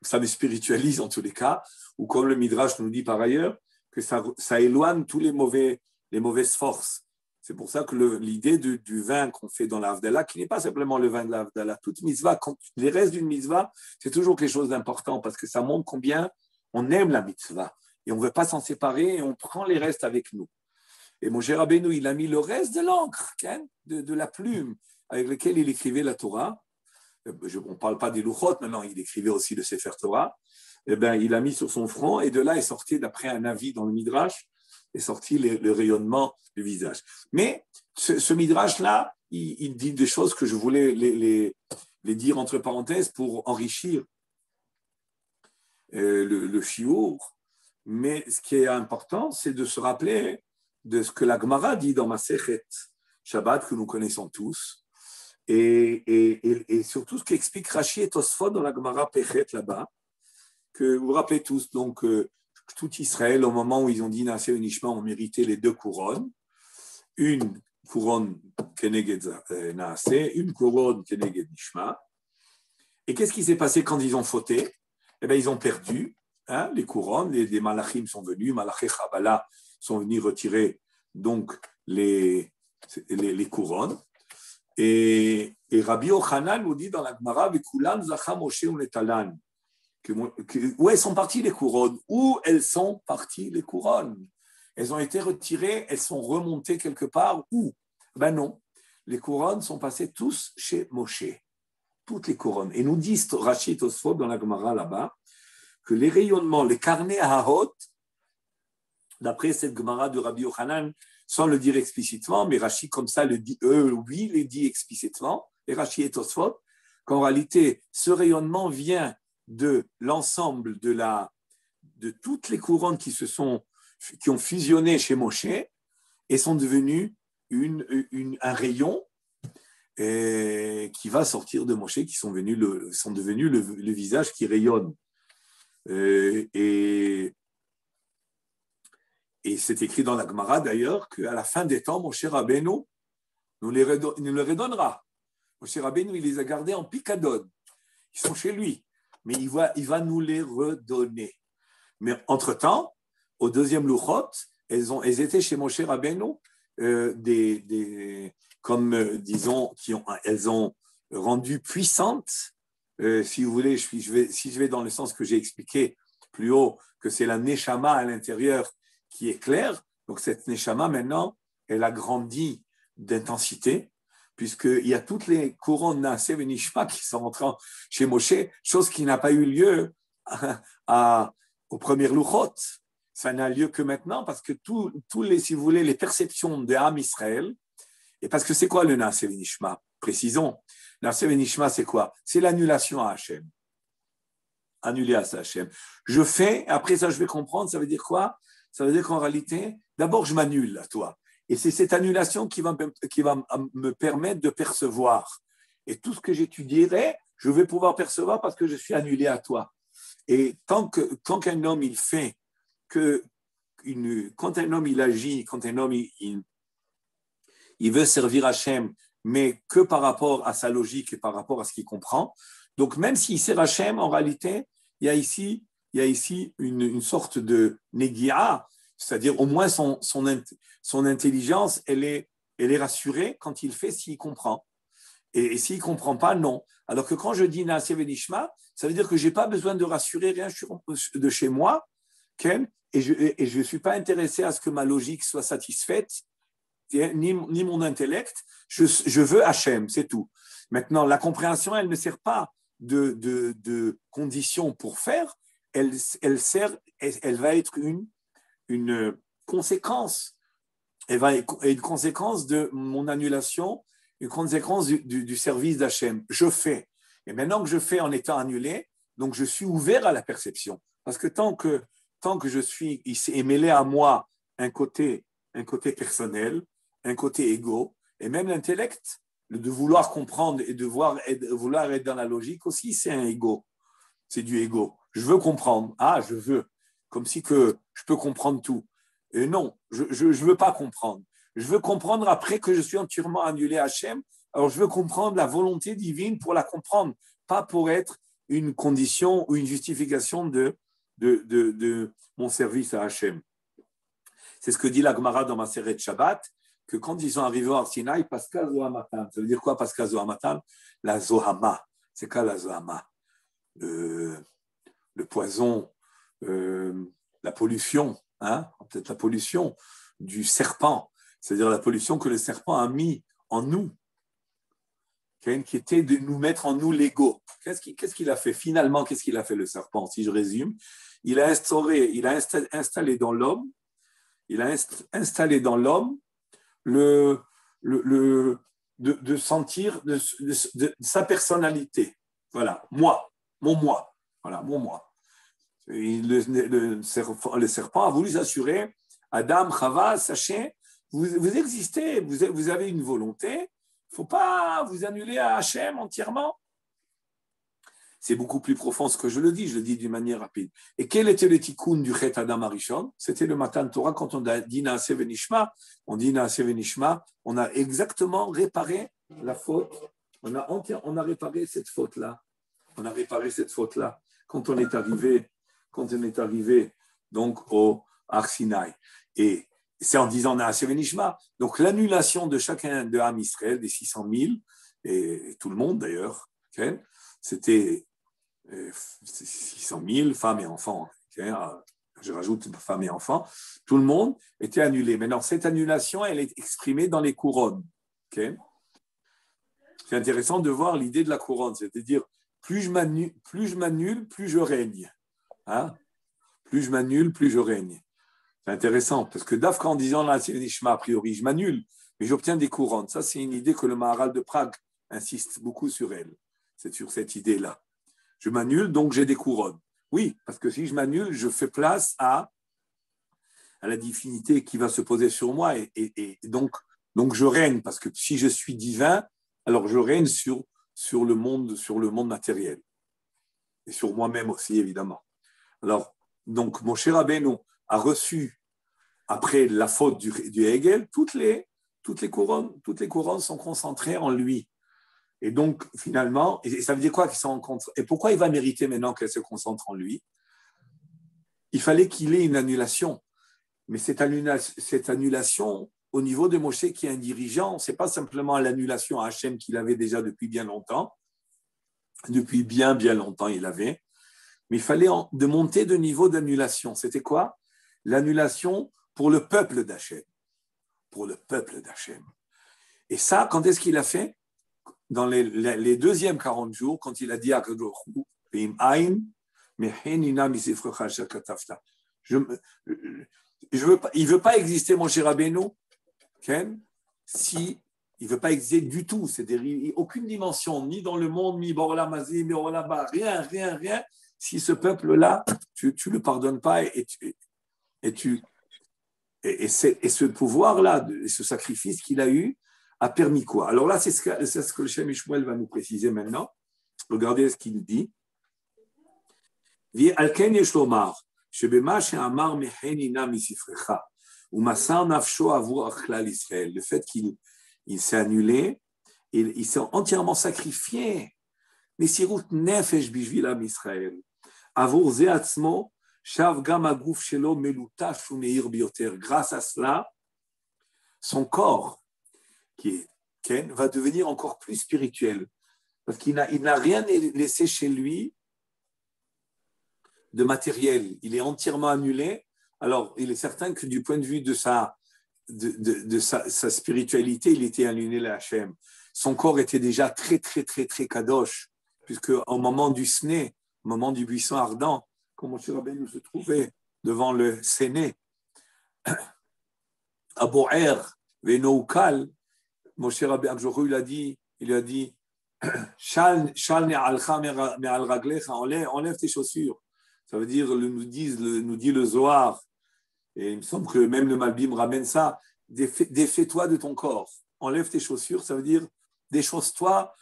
ça me spiritualise en tous les cas, ou comme le Midrash nous dit par ailleurs, que ça éloigne tous les mauvaises forces. C'est pour ça que l'idée du vin qu'on fait dans l'Havdalah, qui n'est pas simplement le vin de l'Havdalah, toute mitzvah, quand les restes d'une mitzvah, c'est toujours quelque chose d'important parce que ça montre combien on aime la mitzvah et on ne veut pas s'en séparer et on prend les restes avec nous. Et Moshe Rabbeinu, il a mis le reste de l'encre, de la plume avec laquelle il écrivait la Torah. On ne parle pas des Luchot, maintenant il écrivait aussi le Sefer Torah. Eh ben, il a mis sur son front et de là est sorti, d'après un avis dans le Midrash, est sorti le rayonnement du visage. Mais ce Midrash-là, il dit des choses que je voulais les dire entre parenthèses pour enrichir le shiur. Mais ce qui est important, c'est de se rappeler de ce que la Gemara dit dans Masechet Shabbat, que nous connaissons tous, et surtout ce qu'explique Rashi et Tosfot dans la Gemara Pechet là-bas, que vous vous rappelez tous, donc tout Israël, au moment où ils ont dit Naaseh Nishma, ont mérité les deux couronnes. Une couronne Keneged Naaseh, une couronne Keneged Nishma. Et qu'est-ce qui s'est passé quand ils ont fauté? Eh bien, ils ont perdu les couronnes. Les malachim sont venus, Malaché Chabala sont venus retirer donc les couronnes. Et Rabbi Yochanan nous dit dans la Gemara, Vekulan Zacha Moshe Unetalan. Où elles sont parties les couronnes? Où elles sont parties les couronnes? Elles ont été retirées, elles sont remontées quelque part. Où? Ben non. Les couronnes sont passées tous chez Moshe. Toutes les couronnes. Et nous disent Rashi Tosfot dans la Gemara là-bas que les rayonnements, les carnets Ahot, d'après cette Gemara de Rabbi Yochanan, sans le dire explicitement, mais Rashi comme ça le dit, oui, les dit explicitement, et Rashi et Tosfot, qu'en réalité, ce rayonnement vient de l'ensemble de toutes les couronnes qui ont fusionné chez Moshe et sont devenues un rayon qui va sortir de Moshe, qui sont devenus le visage qui rayonne. Et c'est écrit dans la Gemara d'ailleurs qu'à la fin des temps, Moshe Rabbeinu nous les redonnera. Moshe Rabbeinu, il les a gardés en picadone. Ils sont chez lui. Mais il va nous les redonner. Mais entre-temps, au deuxième Luchot, elles étaient chez Moshe Rabbeinu, disons, elles ont rendu puissantes, si vous voulez, si je vais dans le sens que j'ai expliqué plus haut, que c'est la Neshama à l'intérieur qui est claire, Donc cette Neshama, maintenant, elle a grandi d'intensité, puisqu'il y a toutes les couronnes Naasev et Nishma qui sont entrées chez Moshe, chose qui n'a pas eu lieu aux premières Luchot. Ça n'a lieu que maintenant, parce que tous les, si vous voulez, les perceptions de Ham Israël, et parce que c'est quoi le Naasev et Nishma? Précisons. Naasev et Nishma, c'est quoi? C'est l'annulation à Hachem. Annuler à Hachem. Je fais, après ça, je vais comprendre, ça veut dire quoi? Ça veut dire qu'en réalité, d'abord, je m'annule à toi. Et c'est cette annulation qui va me permettre de percevoir. Et tout ce que j'étudierai, je vais pouvoir percevoir parce que je suis annulé à toi. Et tant qu'un homme, il fait quand un homme, il agit, quand un homme, il veut servir Hachem, mais que par rapport à sa logique et par rapport à ce qu'il comprend. Donc, même s'il sert Hachem, en réalité, il y a ici une sorte de négia, c'est-à-dire au moins son intelligence, elle est rassurée quand il fait s'il comprend. Et s'il ne comprend pas, non. Alors que quand je dis Naasev et Nishma, ça veut dire que je n'ai pas besoin de rassurer rien de chez moi, Ken, et je ne suis pas intéressé à ce que ma logique soit satisfaite, ni mon intellect. Je veux Hachem, c'est tout. Maintenant, la compréhension, elle ne sert pas de condition pour faire, elle va être une conséquence. Elle va être une conséquence de mon annulation, une conséquence du service d'Hachem. Je fais. Et maintenant que je fais en étant annulé, donc je suis ouvert à la perception. Parce que tant que je suis, il s'est mêlé à moi un côté personnel, un côté égo, et même l'intellect, de vouloir comprendre et de vouloir être dans la logique aussi, c'est un égo. C'est du égo. Je veux comprendre. Ah, je veux. Comme si que je peux comprendre tout. Et non, je ne veux pas comprendre. Je veux comprendre après que je suis entièrement annulé à Hachem. Alors, je veux comprendre la volonté divine pour la comprendre, pas pour être une condition ou une justification de mon service à Hachem. C'est ce que dit la Gemara dans Maseret Shabbat, que quand ils sont arrivés à Sinaï, Pascal Zohamatan. Ça veut dire quoi, Pascal Zohamatan? La Zohama. C'est quoi la Zohama? Le poison, la pollution, hein, peut-être la pollution du serpent, c'est-à-dire la pollution que le serpent a mis en nous, qui était de nous mettre en nous l'ego. Qu'est-ce qu'il a fait? Finalement, qu'est-ce qu'il a fait le serpent? Si je résume, il a installé dans l'homme de sentir de sa personnalité. Voilà, mon moi. Voilà, mon moi. Le serpent a voulu s'assurer, Adam, Chava, sachez, vous existez, vous avez une volonté, il ne faut pas vous annuler à Hachem entièrement. C'est beaucoup plus profond ce que je le dis d'une manière rapide. Et quel était le tikkun du Chet Adam Arishon? C'était le Matan Torah, quand on a dit Naasev et Nishma, on a exactement réparé la faute, on a réparé cette faute-là. Quand on est arrivé donc au Har Sinaï. Et c'est en disant Naasev et Nishma. Donc l'annulation de chacun de Ham Israël, des 600 000, et tout le monde d'ailleurs, okay, c'était 600 000 femmes et enfants. Okay, je rajoute femmes et enfants. Tout le monde était annulé. Maintenant, cette annulation, elle est exprimée dans les couronnes. Okay. C'est intéressant de voir l'idée de la couronne, c'est-à-dire plus je m'annule, plus je règne. Hein? Plus je m'annule, plus je règne. C'est intéressant, parce que d'Afka en disant là, c'est Nishma, a priori, je m'annule, mais j'obtiens des couronnes. Ça, c'est une idée que le Maharal de Prague insiste beaucoup sur elle. C'est sur cette idée-là. Je m'annule, donc j'ai des couronnes. Oui, parce que si je m'annule, je fais place à la divinité qui va se poser sur moi, et donc je règne, parce que si je suis divin, alors je règne sur le monde matériel. Et sur moi-même aussi, évidemment. Alors, donc, Moshe Rabbeinu a reçu, après la faute du Hegel, toutes les couronnes sont concentrées en lui. Et donc, finalement, et ça veut dire quoi qu'ils se rencontrent? Et pourquoi il va mériter maintenant qu'elle se concentre en lui? Il fallait qu'il ait une annulation. Mais cette annulation, au niveau de Moshe qui est un dirigeant, ce n'est pas simplement l'annulation à Hachem qu'il avait déjà depuis bien longtemps. Depuis bien longtemps, il avait. Mais il fallait de monter de niveau d'annulation. C'était quoi? L'annulation pour le peuple d'Hachem. Pour le peuple d'Hachem. Et ça, quand est-ce qu'il a fait? Dans les deuxièmes 40 jours, quand il a dit à Kadosh il ne veut pas exister, mon cher Rabbeinu, si il ne veut pas exister du tout, c'est-à-dire aucune dimension, ni dans le monde, ni Borlamazim, ni Orlaba, rien. Si ce peuple-là, tu ne le pardonnes pas et ce pouvoir-là, ce sacrifice qu'il a eu, a permis quoi? Alors là, c'est ce que le Shem Ishmael va nous préciser maintenant. Regardez ce qu'il dit. Le fait qu'il s'est annulé, il s'est entièrement sacrifié. Grâce à cela, son corps qui est Ken, va devenir encore plus spirituel. Parce qu'il n'a rien laissé chez lui de matériel. Il est entièrement annulé. Alors, il est certain que du point de vue de sa spiritualité, il était annulé à Hachem. Son corps était déjà très kadosh, puisque au moment du Sné, au moment du buisson ardent, quand Moshe Rabbeinu se trouvait devant le Séné, à Boer, Venoukal, Moshe Rabbeinu, il a dit, enlève tes chaussures. Ça veut dire, nous dit le Zohar, et il me semble que même le Malbim ramène ça, défais-toi de ton corps. Enlève tes chaussures, ça veut dire, déchausse-toi,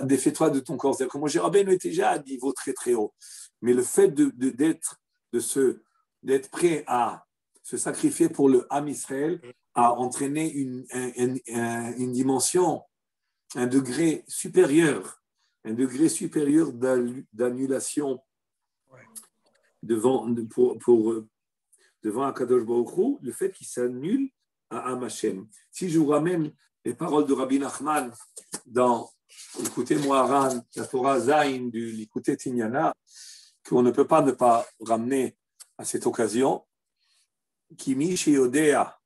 défais-toi de ton corps. C'est-à-dire que Moshe Rabbeinu était déjà à un niveau très haut. Mais le fait d'être prêt à se sacrifier pour le Ham Israël a entraîné une dimension, un degré supérieur d'annulation devant Akadosh Baruch Hu, le fait qu'il s'annule à Am Hashem. Si je vous ramène les paroles de Rabbi Nachman dans l'écouté Moharan, la Torah Zayin du l'écouté Tignana, qu'on ne peut pas ne pas ramener à cette occasion, Kimi Sheyodea.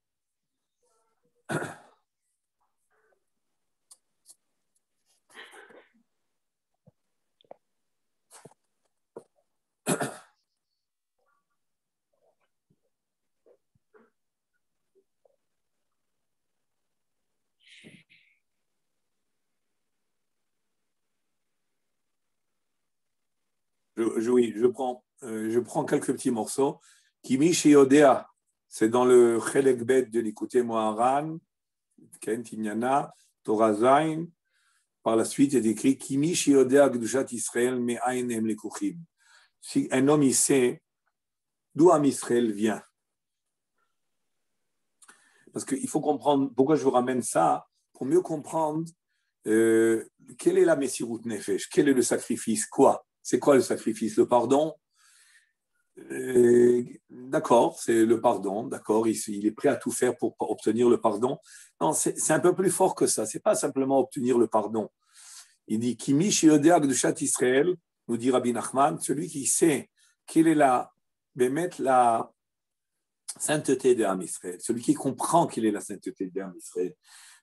Je prends quelques petits morceaux. Kimi Sheyodea, c'est dans le Chelek Bet de l'écouté Moharan, Ken Tignana, Torah Zayin. Par la suite, il est écrit Kimi Sheyodea Gdushat Israël me'ayin em lekuchim. Si un homme il sait d'où Am Israël vient. Parce qu'il faut comprendre pourquoi je vous ramène ça, pour mieux comprendre quelle est la Messirut Nefesh, quel est le sacrifice, quoi. C'est quoi le sacrifice? Le pardon? D'accord, c'est le pardon, d'accord, il est prêt à tout faire pour obtenir le pardon. Non, c'est un peu plus fort que ça, c'est pas simplement obtenir le pardon. Il dit, Kimi Sheyodea Gdushat Israël, nous dit Rabbi Nachman, celui qui sait quelle est la sainteté d'Am Israël, celui qui comprend quelle est la sainteté d'Am Israël.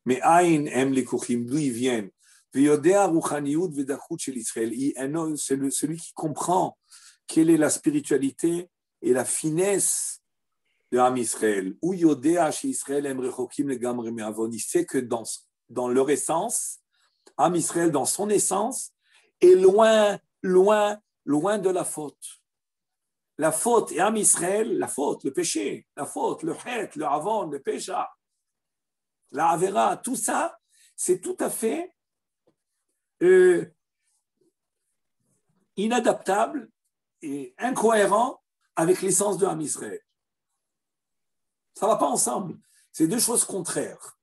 Mais Aïn aime les Kouchim, d'où ils viennent. C'est celui qui comprend quelle est la spiritualité et la finesse de Am Israël. Il sait que dans leur essence, Am Israël, dans son essence, est loin de la faute. La faute et Am Israël, la faute, le péché, la faute, le het, le avon, le pécha, la avera, tout ça, c'est tout à fait inadaptable et incohérent avec l'essence de Am Israël. Ça ne va pas ensemble. C'est deux choses contraires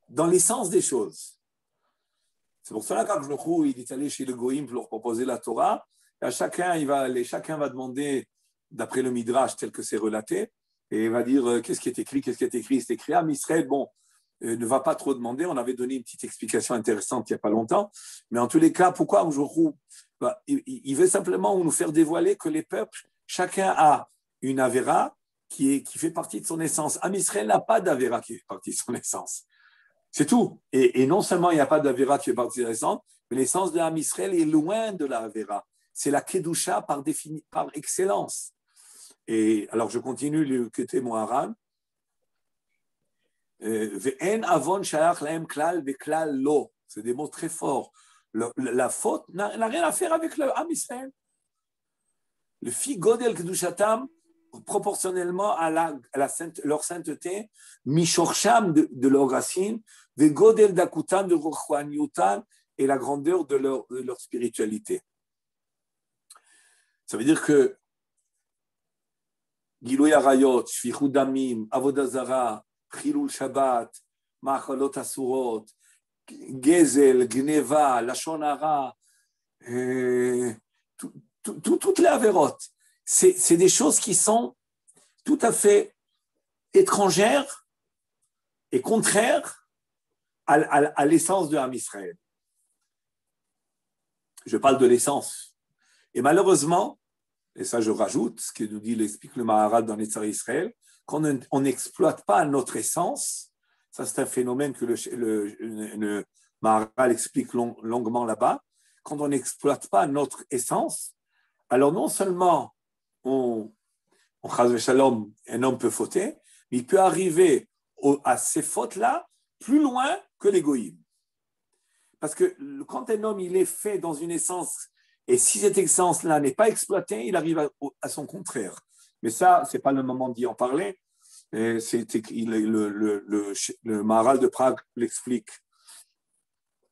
dans l'essence des choses. C'est pour cela qu'Akadosh il est allé chez le Goïm pour leur proposer la Torah. Et à chacun va demander, d'après le Midrash tel que c'est relaté, et il va dire qu'est-ce qui est écrit. C'est écrit Am Israël, bon, ne va pas trop demander. On avait donné une petite explication intéressante il n'y a pas longtemps. Mais en tous les cas, pourquoi il veut simplement nous faire dévoiler que les peuples, chacun a une Avera qui fait partie de son essence. Am Israël n'a pas d'Avera qui fait partie de son essence. C'est tout. Et non seulement il n'y a pas d'Avera qui fait partie de l'essence, mais l'essence de Am Israël est loin de la Avera. C'est la Kedusha par excellence. Et alors je continue le côté Moharan. Ve'en avon shayach lahem klal ve'klal lo. C'est des mots très forts. La faute n'a rien à faire avec le Am Israël. Le fi godel kedushatam, proportionnellement à leur sainteté, mishorsham de leur racine, ve'godel dakutam de rochaniutan et la grandeur de leur spiritualité. Ça veut dire que Gilouy Arayot, Shvichut Damim, Avodah Zara, Chilul Shabbat, Machalot Asurot, Gezel, Gneva, Lashon Hara, toutes les avérotes. C'est des choses qui sont tout à fait étrangères et contraires à l'essence de Am Israël. Je parle de l'essence. Et malheureusement, et ça je rajoute, ce que nous dit, l'explique le Maharal dans Netzar Israël, quand on n'exploite pas notre essence, ça c'est un phénomène que le Maharal explique longuement là-bas, quand on n'exploite pas notre essence, alors non seulement shalom, un homme peut fauter, mais il peut arriver à ces fautes-là plus loin que l'égoïsme. Parce que quand un homme il est fait dans une essence, et si cette essence-là n'est pas exploitée, il arrive à son contraire. Mais ça, ce n'est pas le moment d'y en parler. Le Maharal de Prague l'explique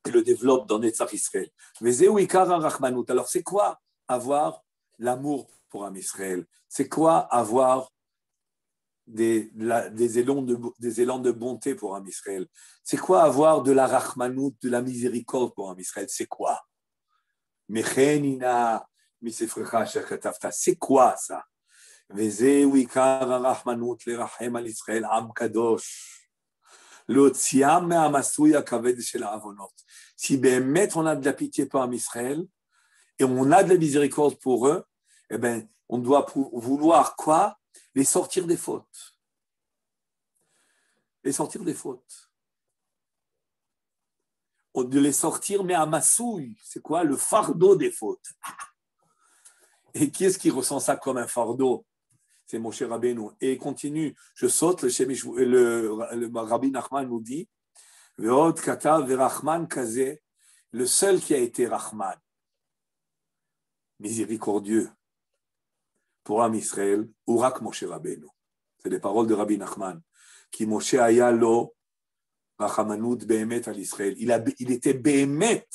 et le développe dans Netzach Israël. Alors, c'est quoi avoir l'amour pour Am Israël? C'est quoi avoir des élans de bonté pour Am Israël? C'est quoi avoir de la rachmanout, de la miséricorde pour Am Israël? C'est quoi? C'est quoi ça? Si באמת on a de la pitié pour Am Israël et on a de la miséricorde pour eux, eh ben, on doit vouloir quoi? Les sortir des fautes. Les sortir des fautes. De les sortir, mais à Massouille, c'est quoi? Le fardeau des fautes. Et qui est-ce qui ressent ça comme un fardeau? C'est Moshe Rabbeinu. Et il continue, je saute, le Rabbi Nachman nous dit, Ve'od katav ve'rachman kazeh, le seul qui a été Rahman, miséricordieux, pour Am Israël, Urak Moshe Rabbeinu. C'est les paroles de Rabbi Nachman. Qui Moshe aya lo rachamanout be'emet al Israël. Il était be'emet,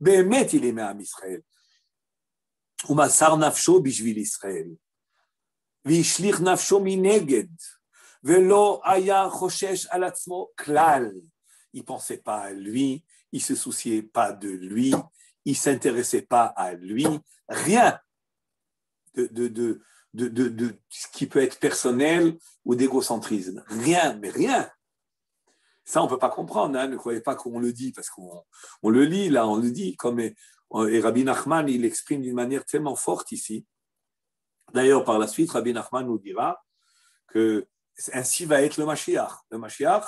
il aimait Am Israël. Umasar nafsho bishvil Israël. Vishlich nafsho mineged. Velo aya choshesh al atzmo klal. Il ne pensait pas à lui, il ne se souciait pas de lui, il ne s'intéressait pas à lui, rien de ce qui peut être personnel ou d'égocentrisme. Rien, mais rien. Ça, on ne peut pas comprendre. Hein. Ne croyez pas qu'on le dit, parce qu'on le lit, là, on le dit. Et Rabbi Nachman, il l'exprime d'une manière tellement forte ici. D'ailleurs, par la suite, Rabbi Nachman nous dira que ainsi va être le Mashiach. Le Mashiach,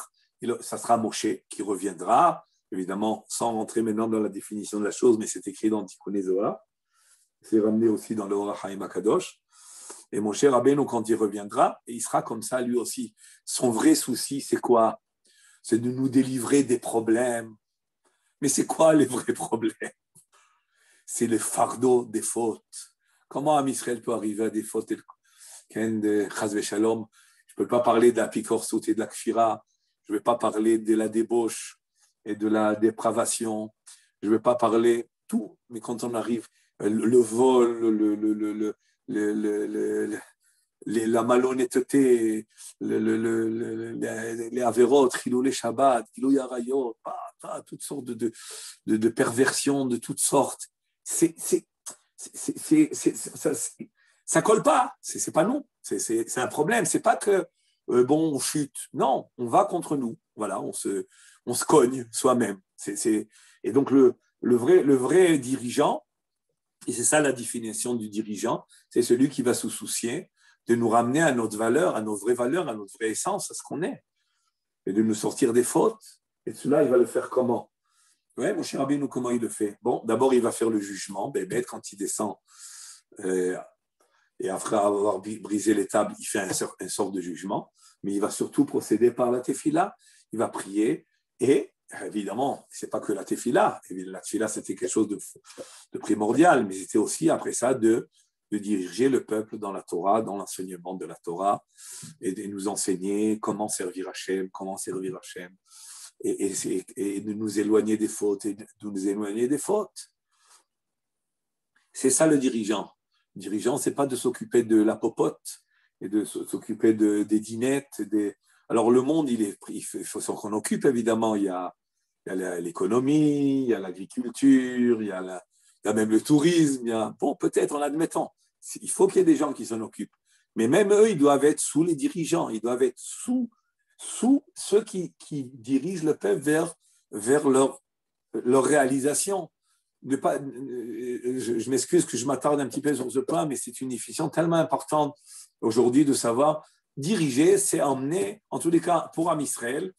ça sera Moshe qui reviendra, évidemment, sans rentrer maintenant dans la définition de la chose, mais c'est écrit dans Tikkuné Zohar. C'est ramené aussi dans le Or HaChaim HaKadosh. Et Moshe Rabbeinu, quand il reviendra, et il sera comme ça lui aussi. Son vrai souci, c'est quoi? C'est de nous délivrer des problèmes. Mais c'est quoi les vrais problèmes? C'est le fardeau des fautes. Comment Am Israël peut arriver à des fautes de Chas v'Shalom? Je ne peux pas parler de la pikorsout et de la kfira. Je ne vais pas parler de la débauche et de la dépravation. Je ne vais pas parler tout. Mais quand on arrive, le vol, la malhonnêteté, les avérotes, les Shabbat, les Arayot, toutes sortes de perversions de toutes sortes. Ça colle pas. C'est pas non. C'est un problème. C'est pas que on chute. Non, on va contre nous. Voilà, on se cogne soi-même. Et donc le vrai dirigeant, et c'est ça la définition du dirigeant, c'est celui qui va se soucier de nous ramener à notre valeur, à nos vraies valeurs, à notre vraie essence, à ce qu'on est, et de nous sortir des fautes. Et cela, il va le faire comment? Ouais, mon cher Rabbeinu, comment il le fait? Bon, d'abord, il va faire le jugement, Bémet, quand il descend, et après avoir brisé les tables, il fait un sort de jugement, mais il va surtout procéder par la tefila, il va prier, et évidemment, ce n'est pas que la tefila, la tefila c'était quelque chose de primordial, mais c'était aussi après ça de diriger le peuple dans la Torah, dans l'enseignement de la Torah, et de nous enseigner comment servir Hachem, et de nous éloigner des fautes, C'est ça le dirigeant. Le dirigeant, ce n'est pas de s'occuper de la popote et de s'occuper des dînettes. Alors le monde, il faut s'en occupe évidemment. Il y a l'économie, il y a l'agriculture, il y a même le tourisme. Bon, peut-être en admettant, il faut qu'il y ait des gens qui s'en occupent. Mais même eux, ils doivent être sous les dirigeants, ils doivent être sous ceux qui dirigent le peuple vers leur réalisation. Je m'excuse que je m'attarde un petit peu sur ce point, mais c'est une définition tellement importante aujourd'hui de savoir diriger, c'est emmener, en tous les cas pour Am Israël.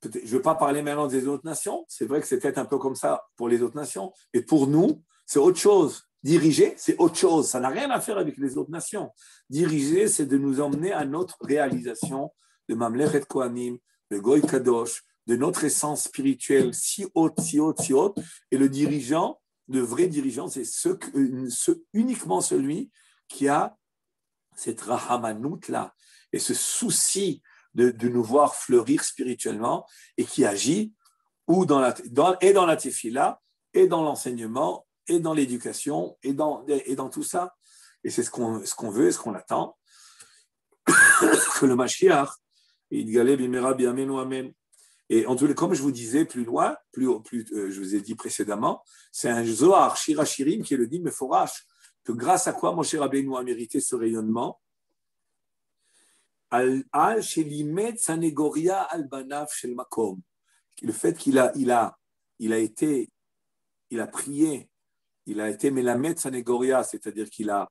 Je ne veux pas parler maintenant des autres nations, c'est vrai que c'est peut-être un peu comme ça pour les autres nations, mais pour nous, c'est autre chose. Diriger, c'est autre chose, ça n'a rien à faire avec les autres nations. Diriger, c'est de nous emmener à notre réalisation de Mamlechet Kohanim, de Goy Kadosh, de notre essence spirituelle si haute, et le dirigeant, le vrai dirigeant, c'est uniquement celui qui a cette rahamanout-là, et ce souci de nous voir fleurir spirituellement, et qui agit dans la tefila, et dans l'enseignement, et dans l'éducation, et dans tout ça. Et c'est ce qu'on veut, et ce qu'on attend, que le Mashiach, Yitgaleh bimera bi'amenu amen. Et en tout cas, comme je vous disais plus loin, je vous ai dit précédemment, c'est un Zohar, Shirachirim, qui le dit, mais Forash, que grâce à quoi Moshe Rabbeinu a mérité ce rayonnement, Al Shelimet Sanegoria Al Banav Shel Makom. Le fait qu'il a prié, il a été Melamed Sanegoria, c'est-à-dire qu'il a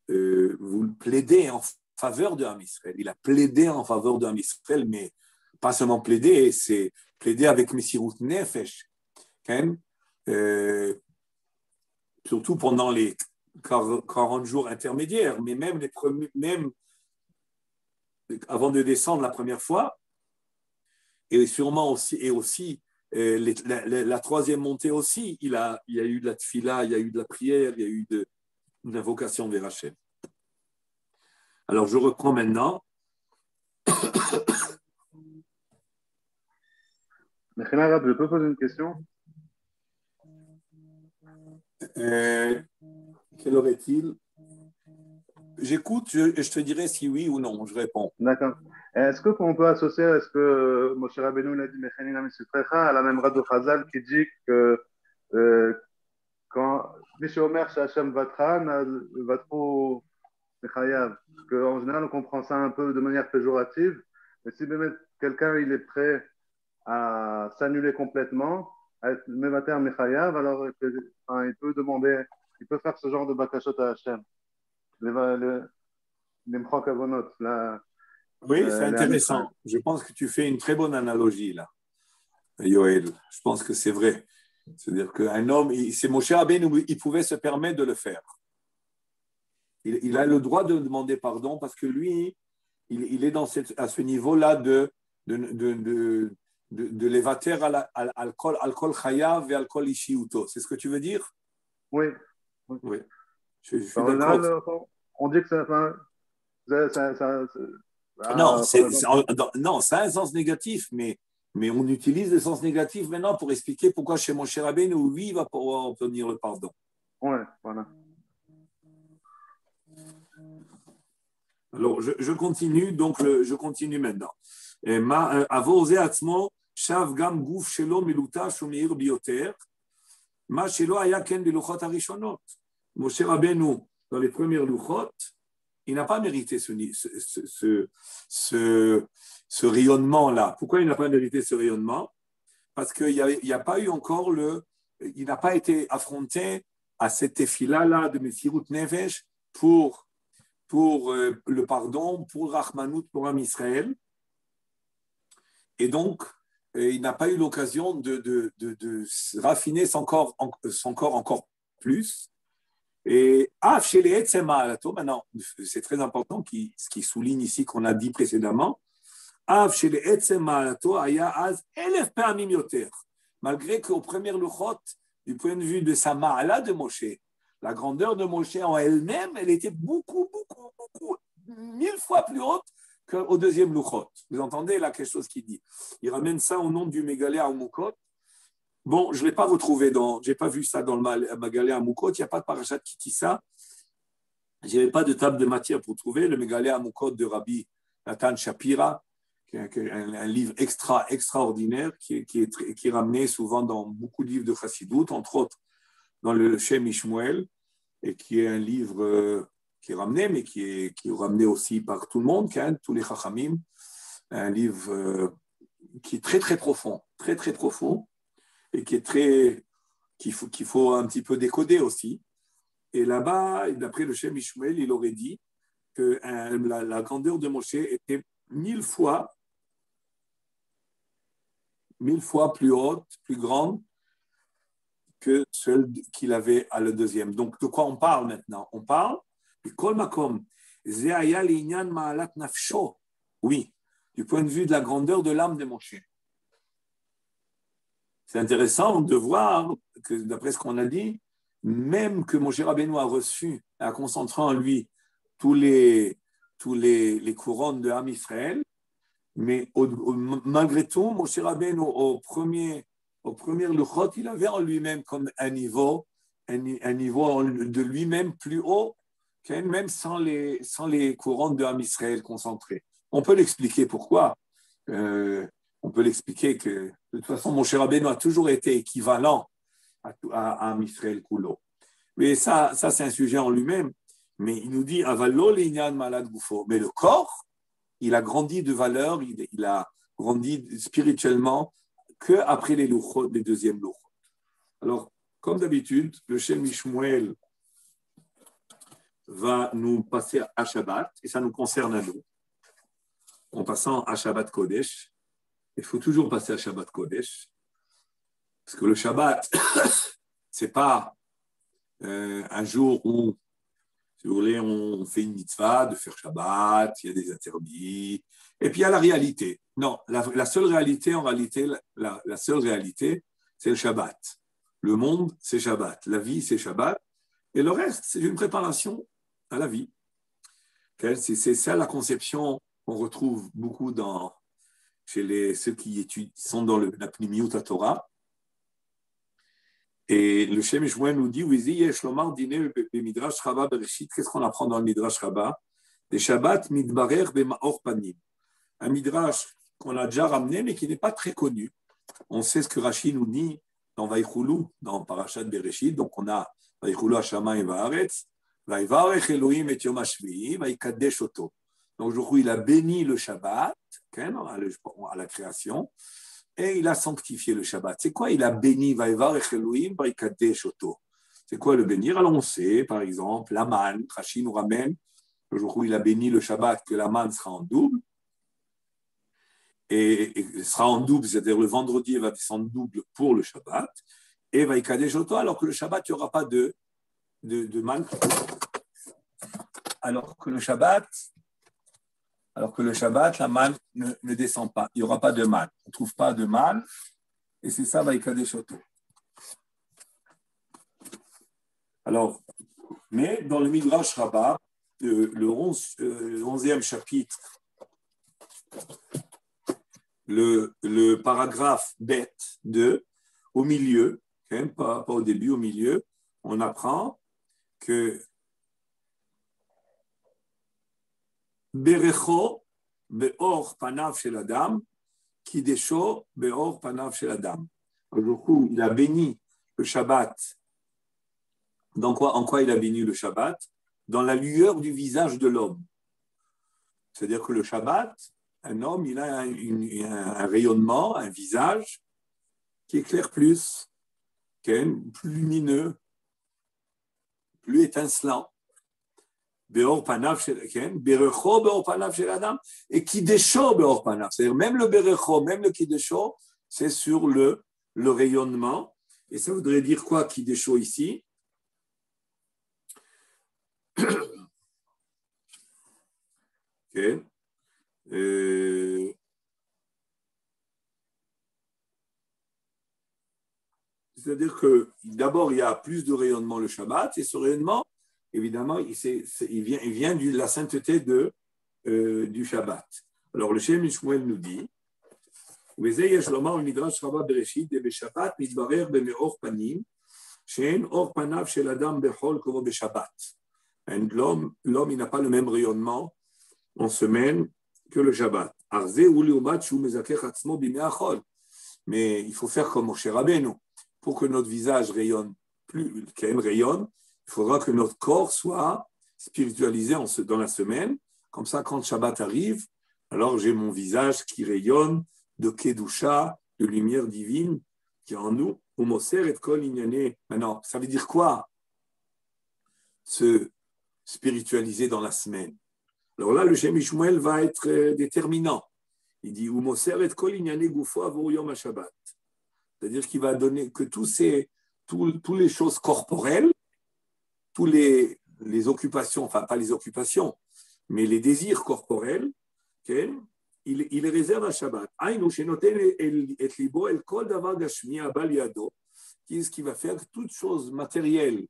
vous plaidez en faveur de Am Israël. Il a plaidé en faveur de Am Israël, mais pas seulement plaider, c'est plaider avec Messirut Nefesh. Surtout pendant les 40 jours intermédiaires, mais même avant de descendre la première fois, et sûrement aussi la troisième montée aussi, il y a eu de la tfila, il y a eu de la prière, il y a eu une invocation vers Hachem. Alors je reprends maintenant. Arabe, je peux poser une question? Quelle heure est-il? J'écoute et je te dirai si oui ou non, je réponds. D'accord. Est-ce qu'on peut associer à ce que Moshe Rabbeinu l'a dit Mechanina Misutrecha à la même rade de Chazal qui dit que quand Mishomer Shachem Vatran, Vatro Mechayav, qu'en général on comprend ça un peu de manière péjorative, mais si même quelqu'un il est prêt à s'annuler complètement, à être même à terme Mechayav, alors il peut demander, il peut faire ce genre de bakashot à Hachem. Les Mchok Avonot, oui, c'est intéressant. Je pense que tu fais une très bonne analogie là, Yoël. Je pense que c'est vrai. C'est-à-dire qu'un homme, c'est Moshe Rabbeinu, il pouvait se permettre de le faire. Il a le droit de demander pardon parce que lui, il est à ce niveau-là de l'évater al kol chayav et al kol ishiuto. C'est ce que tu veux dire? Oui. Oui. Je suis d'accord. On dit que ça non, ça a un sens négatif, mais on utilise le sens négatif maintenant pour expliquer pourquoi chez Moshe Rabbeinu, lui, il va pouvoir obtenir le pardon. Oui, voilà. Alors, je continue, donc je continue maintenant. Avose atzmo shav gam guf shelo miluta shomeir bioter ma shelo aya ken beluchot harishonot. Moshe Rabbeinu, dans les premières luchot, il n'a pas mérité ce rayonnement-là. Pourquoi il n'a pas mérité ce rayonnement? Parce qu'il n'y a pas eu encore il n'a pas été affronté à cette tefila-là de Messirut Nefesh pour pour le pardon, pour le Rahmanout, pour Am Israël. Et donc, il n'a pas eu l'occasion de raffiner son corps encore plus. Et chez les Etzema Alato, maintenant, c'est très important, ce qui souligne ici qu'on a dit précédemment, chez les Etzema Alato, Aya Az, Elef Pe'amim Yoter. Malgré qu'au premier Luchot, du point de vue de sa Ma'ala de Moshe, la grandeur de Moshe en elle-même, elle était beaucoup, 1000 fois plus haute qu'au deuxième Luchot. Vous entendez là quelque chose qu'il dit. Il ramène ça au nom du Mégalé à Mukot. Bon, je ne l'ai pas retrouvé, je n'ai pas vu ça dans le Mégalé à Mukot, il n'y a pas de parachat qui dit ça. Je n'avais pas de table de matière pour trouver le Mégalé à Mukot de Rabbi Nathan Shapira, qui est un livre extraordinaire qui est ramené souvent dans beaucoup de livres de Chassidut, entre autres dans le Shem Ishmuel, et qui est un livre qui est ramené, mais qui est ramené aussi par tout le monde, tous les Chachamim, un livre qui est très, très profond, et qu'il faut un petit peu décoder aussi. Et là-bas, d'après le Shem Ishmuel, il aurait dit que la grandeur de Moshe était 1000 fois plus haute, plus grande que celle qu'il avait à le deuxième. Donc, de quoi on parle maintenant? On parle du Kol Makom. Ze'aya li'inyan ma'alat nafsho. Oui, du point de vue de la grandeur de l'âme de Moshe. C'est intéressant de voir que, d'après ce qu'on a dit, même que Moshe Rabbeinu a reçu, a concentré en lui tous les couronnes de Am Israël, mais malgré tout, Moshe Rabbeinu, au premier Luchot, il avait en lui-même comme un niveau de lui-même plus haut, même sans les couronnes de Am Israël concentrées. On peut l'expliquer pourquoi. On peut l'expliquer que, de toute façon, Moshe Rabbeinu a toujours été équivalent à Am Israël Kulo. Mais ça c'est un sujet en lui-même. Mais il nous dit, Avalo l'inyan malad gufo. Mais le corps, il a grandi de valeur, il a grandi spirituellement qu'après les deuxièmes luchot. Alors, comme d'habitude, le Shem Ishmuel va nous passer à Shabbat, et ça nous concerne à nous. En passant à Shabbat Kodesh, il faut toujours passer à Shabbat Kodesh, parce que le Shabbat, c'est pas un jour où, si vous voulez, on fait une mitzvah de faire Shabbat, il y a des interdits, et puis il y a la réalité. Non, la seule réalité, en réalité, la seule réalité, c'est le Shabbat. Le monde, c'est Shabbat. La vie, c'est Shabbat. Et le reste, c'est une préparation à la vie. C'est ça la conception qu'on retrouve beaucoup chez ceux qui sont dans la Pnimiut Torah. Et le Shem Ishmuel nous dit, qu'est-ce qu'on apprend dans le Midrash Rabbah? Des Shabbat midbarer b'ma'or panim. Un Midrash qu'on a déjà ramené, mais qui n'est pas très connu. On sait ce que Rashi nous dit dans Vaïchoulou, dans Parashat Bereshit. Donc on a Vaïchoulou Hashamayim va'aretz, Vaïvarech Elohim et Yom HaShvi'i, Vaïkadesh Oto. Donc il a béni le Shabbat à la création, et il a sanctifié le Shabbat. C'est quoi? Il a béni Vaïvarech Elohim, Vaïkadesh Oto. C'est quoi le bénir? Alors on sait, par exemple, la manne, Rashi nous ramène le jour où il a béni le Shabbat, que la manne sera en double. Et sera en double, c'est-à-dire le vendredi, elle va descendre double pour le Shabbat. Et va y kadesh oto, alors que le Shabbat, il n'y aura pas de manne. Alors que le Shabbat, la manne ne descend pas. Il n'y aura pas de manne. On ne trouve pas de manne. Et c'est ça, va y kadesh oto. Alors, mais dans le Midrash Rabbah, le 11e chapitre, le paragraphe bête 2, au milieu, pas au début, au milieu, on apprend que Berecho be'or panav shel adam, kidesho be'or panav shel adam. Du coup, il a béni le Shabbat. En quoi il a béni le Shabbat? Dans la lueur du visage de l'homme. C'est-à-dire que le Shabbat, un homme, il a un rayonnement, un visage qui éclaire plus lumineux, plus étincelant. Beor Panav Shel Berecho Beor Panav Shel Adam et Kidesho Beor Panav. C'est-à-dire même le Berecho, même le Kidesho, c'est sur le rayonnement. Et ça voudrait dire quoi, Kidesho ici? Okay. C'est-à-dire que d'abord, il y a plus de rayonnement le Shabbat, et ce rayonnement, évidemment, il vient de la sainteté du Shabbat. Alors, le Shem Shmuel nous dit, וזה יש לומר במדרש רבה בראשית, ובשבת מתברר במאור פנים, שאין אור פניו של אדם בחול כמו בשבת. L'homme, il n'a pas le même rayonnement en semaine que le Shabbat. Mais il faut faire comme Moshe Rabbeinu. Pour que notre visage rayonne plus, qu'il rayonne, il faudra que notre corps soit spiritualisé dans la semaine. Comme ça, quand Shabbat arrive, alors j'ai mon visage qui rayonne de Kedusha, de lumière divine qui est en nous. Maintenant, ça veut dire quoi? Se spiritualiser dans la semaine. Alors là, le Shem Shmuel va être déterminant. Il dit c'est-à-dire qu'il va donner que toutes les choses corporelles, tous les occupations, enfin pas les occupations, mais les désirs corporels, okay, il les réserve à Shabbat. Qui est ce qui va faire que toute chose matérielle.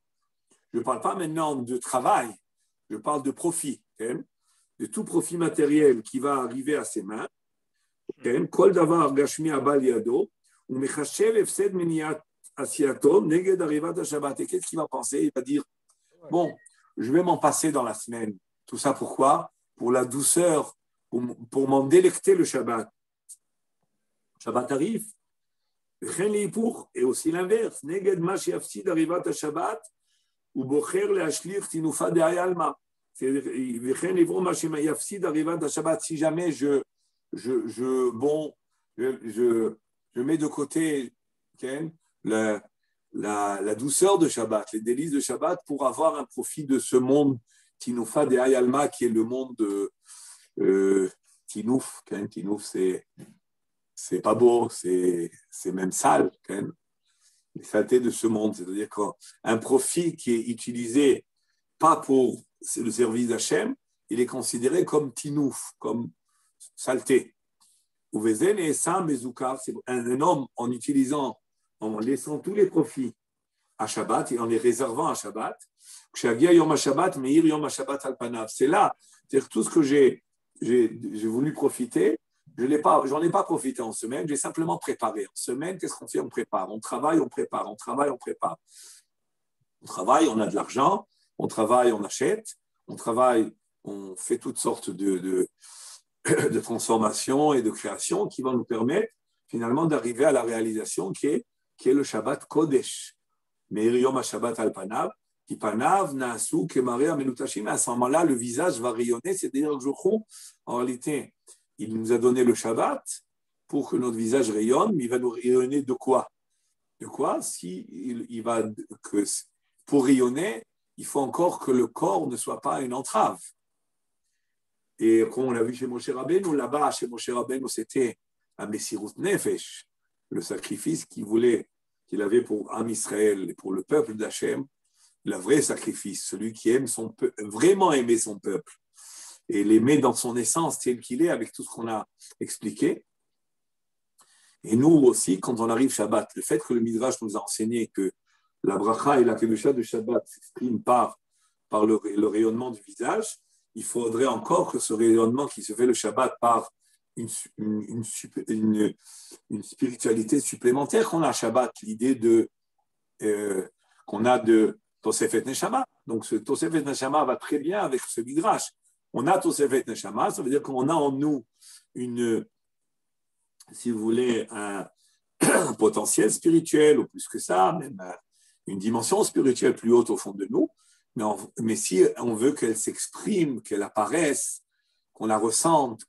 Je ne parle pas maintenant de travail, je parle de profit, okay, de tout profit matériel qui va arriver à ses mains. Kol davar gashmi abal yado. Et qu'est-ce qu'il va penser? Il va dire, bon, je vais m'en passer dans la semaine. Tout ça pourquoi? Pour la douceur, pour m'en délecter le Shabbat. Shabbat arrive. Et aussi l'inverse. Si jamais je mets de côté la douceur de Shabbat, les délices de Shabbat pour avoir un profit de ce monde Tinoufa de Hayalma qui est le monde de Tinouf. Tinouf, c'est pas beau, c'est même sale. Les saletés de ce monde, c'est-à-dire qu'un profit qui est utilisé pas pour le service d'Hachem, il est considéré comme Tinouf, comme saleté. C'est un homme en laissant tous les profits à Shabbat et en les réservant à Shabbat. C'est là, c'est-à-dire tout ce que j'ai voulu profiter, j'en ai pas profité en semaine, j'ai simplement préparé. En semaine, qu'est-ce qu'on fait? On prépare. On travaille, on prépare. On travaille, on prépare. On travaille, on a de l'argent. On travaille, on achète. On travaille, on fait toutes sortes de transformation et de création qui vont nous permettre finalement d'arriver à la réalisation qui est le Shabbat Kodesh. Mais Yom HaShabbat al-Panav, qui Panav Naasu Kemaria Menutashim, à ce moment-là, le visage va rayonner, c'est-à-dire que en réalité, il nous a donné le Shabbat pour que notre visage rayonne, mais il va nous rayonner de quoi? De quoi? Pour rayonner, il faut encore que le corps ne soit pas une entrave. Et comme on l'a vu chez Moshe Rabbeinu, là-bas, chez Moshe Rabbeinu, c'était un Messirut Nefesh, le sacrifice qu'il avait pour Am Israël et pour le peuple d'Hachem, le vrai sacrifice, celui qui aime son peuple, vraiment aimer son peuple, et l'aimer dans son essence tel qu'il est, avec tout ce qu'on a expliqué. Et nous aussi, quand on arrive Shabbat, le fait que le Midrash nous a enseigné que la bracha et la kedusha de Shabbat s'expriment par le rayonnement du visage, il faudrait encore que ce rayonnement qui se fait le Shabbat par une spiritualité supplémentaire qu'on a à Shabbat, l'idée qu'on a de Tosefet Neshama. Donc ce Tosefet Neshama va très bien avec ce Midrash. On a Tosefet Neshama, ça veut dire qu'on a en nous si vous voulez, un potentiel spirituel, ou plus que ça, même une dimension spirituelle plus haute au fond de nous. Mais si on veut qu'elle s'exprime, qu'elle apparaisse, qu'on la ressente,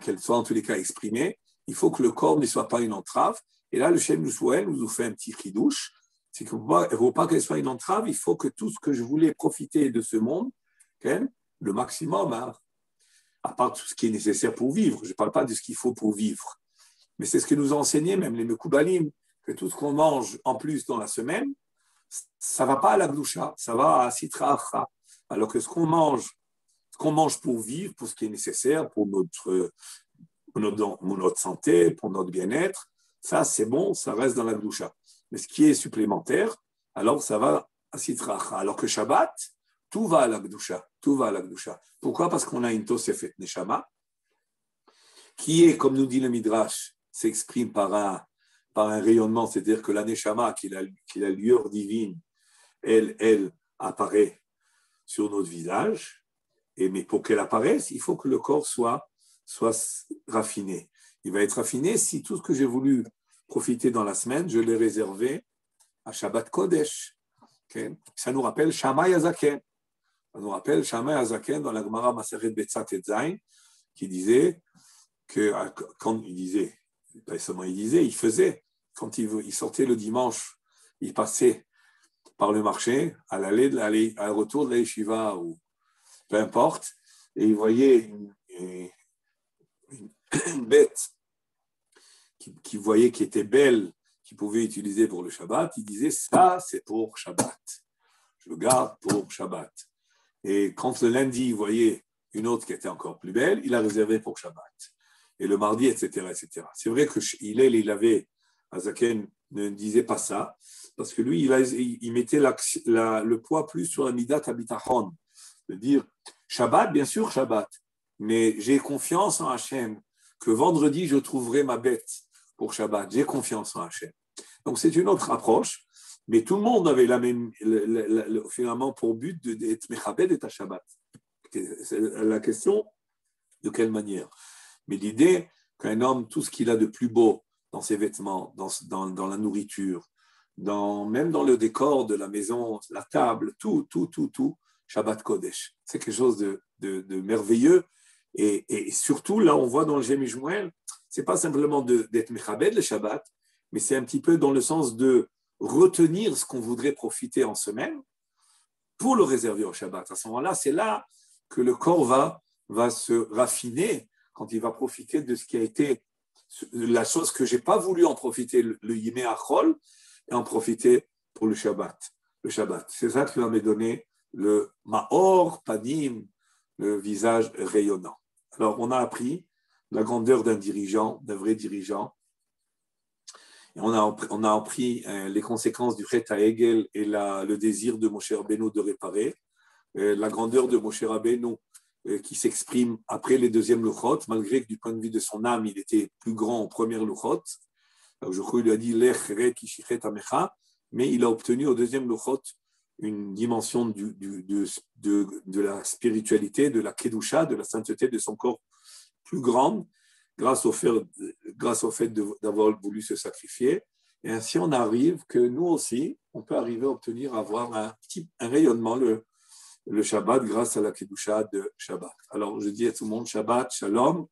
qu'elle soit en tous les cas exprimée, il faut que le corps ne soit pas une entrave. Et là, le Shem Shmuel nous fait un petit chidouche, c'est qu'il ne faut pas qu'elle soit une entrave, il faut que tout ce que je voulais profiter de ce monde, okay? Le maximum, hein, à part tout ce qui est nécessaire pour vivre. Je ne parle pas de ce qu'il faut pour vivre. Mais c'est ce que nous ont enseigné même les Mekoubalim, que tout ce qu'on mange en plus dans la semaine, ça ne va pas à la gdoucha, ça va à Sitra Achra. Alors que ce qu'on mange pour vivre, pour ce qui est nécessaire, pour notre santé, pour notre bien-être, ça c'est bon, ça reste dans la gdoucha. Mais ce qui est supplémentaire, alors ça va à Sitra Achra. Alors que Shabbat, tout va à la gdoucha, tout va à la gdoucha. Pourquoi? Parce qu'on a une Tosefet Neshama, qui est, comme nous dit le Midrash, s'exprime par un rayonnement, c'est-à-dire que la Neshama, qui est la lueur divine, elle apparaît sur notre visage, mais pour qu'elle apparaisse, il faut que le corps soit raffiné. Il va être raffiné si tout ce que j'ai voulu profiter dans la semaine, je l'ai réservé à Shabbat Kodesh. Okay? Ça nous rappelle Shammai Azaken. Ça nous rappelle Shammai Azaken dans la Gemara Maseret Betzat et Zain, qui disait que quand il disait, pas seulement il disait, il faisait, quand il sortait le dimanche, il passait par le marché, à à retour de la yeshiva, ou peu importe, et il voyait une bête qui voyait qui était belle, qu'il pouvait utiliser pour le Shabbat, il disait, ça c'est pour Shabbat, je le garde pour Shabbat. Et quand le lundi, il voyait une autre qui était encore plus belle, il la réservait pour Shabbat. Et le mardi, etc., etc. C'est vrai que Azaken ne disait pas ça, parce que lui, il mettait le poids plus sur la midat habitachon, de dire Shabbat, bien sûr Shabbat, mais j'ai confiance en Hachem, que vendredi, je trouverai ma bête pour Shabbat. J'ai confiance en Hachem. Donc, c'est une autre approche, mais tout le monde avait finalement pour but d'être mechabed et à Shabbat. C'est la question, de quelle manière? Mais l'idée qu'un homme, tout ce qu'il a de plus beau dans ses vêtements, dans la nourriture, même dans le décor de la maison, la table, tout, Shabbat Kodesh. C'est quelque chose de merveilleux. Et surtout, là, on voit dans le Jémi Shmuel, ce n'est pas simplement d'être mechabed le Shabbat, mais c'est un petit peu dans le sens de retenir ce qu'on voudrait profiter en semaine pour le réserver au Shabbat. À ce moment-là, c'est là que le corps va se raffiner quand il va profiter de ce qui a été la chose que je n'ai pas voulu en profiter, le Yimé Achol, et en profiter pour le Shabbat. C'est ça qui va me donner le Maor Panim, le visage rayonnant. Alors, on a appris la grandeur d'un dirigeant, d'un vrai dirigeant. Et on a appris les conséquences du Chet HaEgel et le désir de Moshe Rabbeinu de réparer. La grandeur de Moshe Rabbeinu qui s'exprime après les deuxièmes Luchot, malgré que du point de vue de son âme, il était plus grand en première Luchot. Je crois qu'il lui a dit Lech Re Kishichet Amecha, mais il a obtenu au deuxième Luchot une dimension de la spiritualité, de la Kedusha, de la sainteté de son corps plus grande, grâce au fait d'avoir voulu se sacrifier. Et ainsi, on arrive que nous aussi, on peut arriver à avoir un rayonnement, le Shabbat, grâce à la Kedusha de Shabbat. Alors, je dis à tout le monde, Shabbat, Shalom.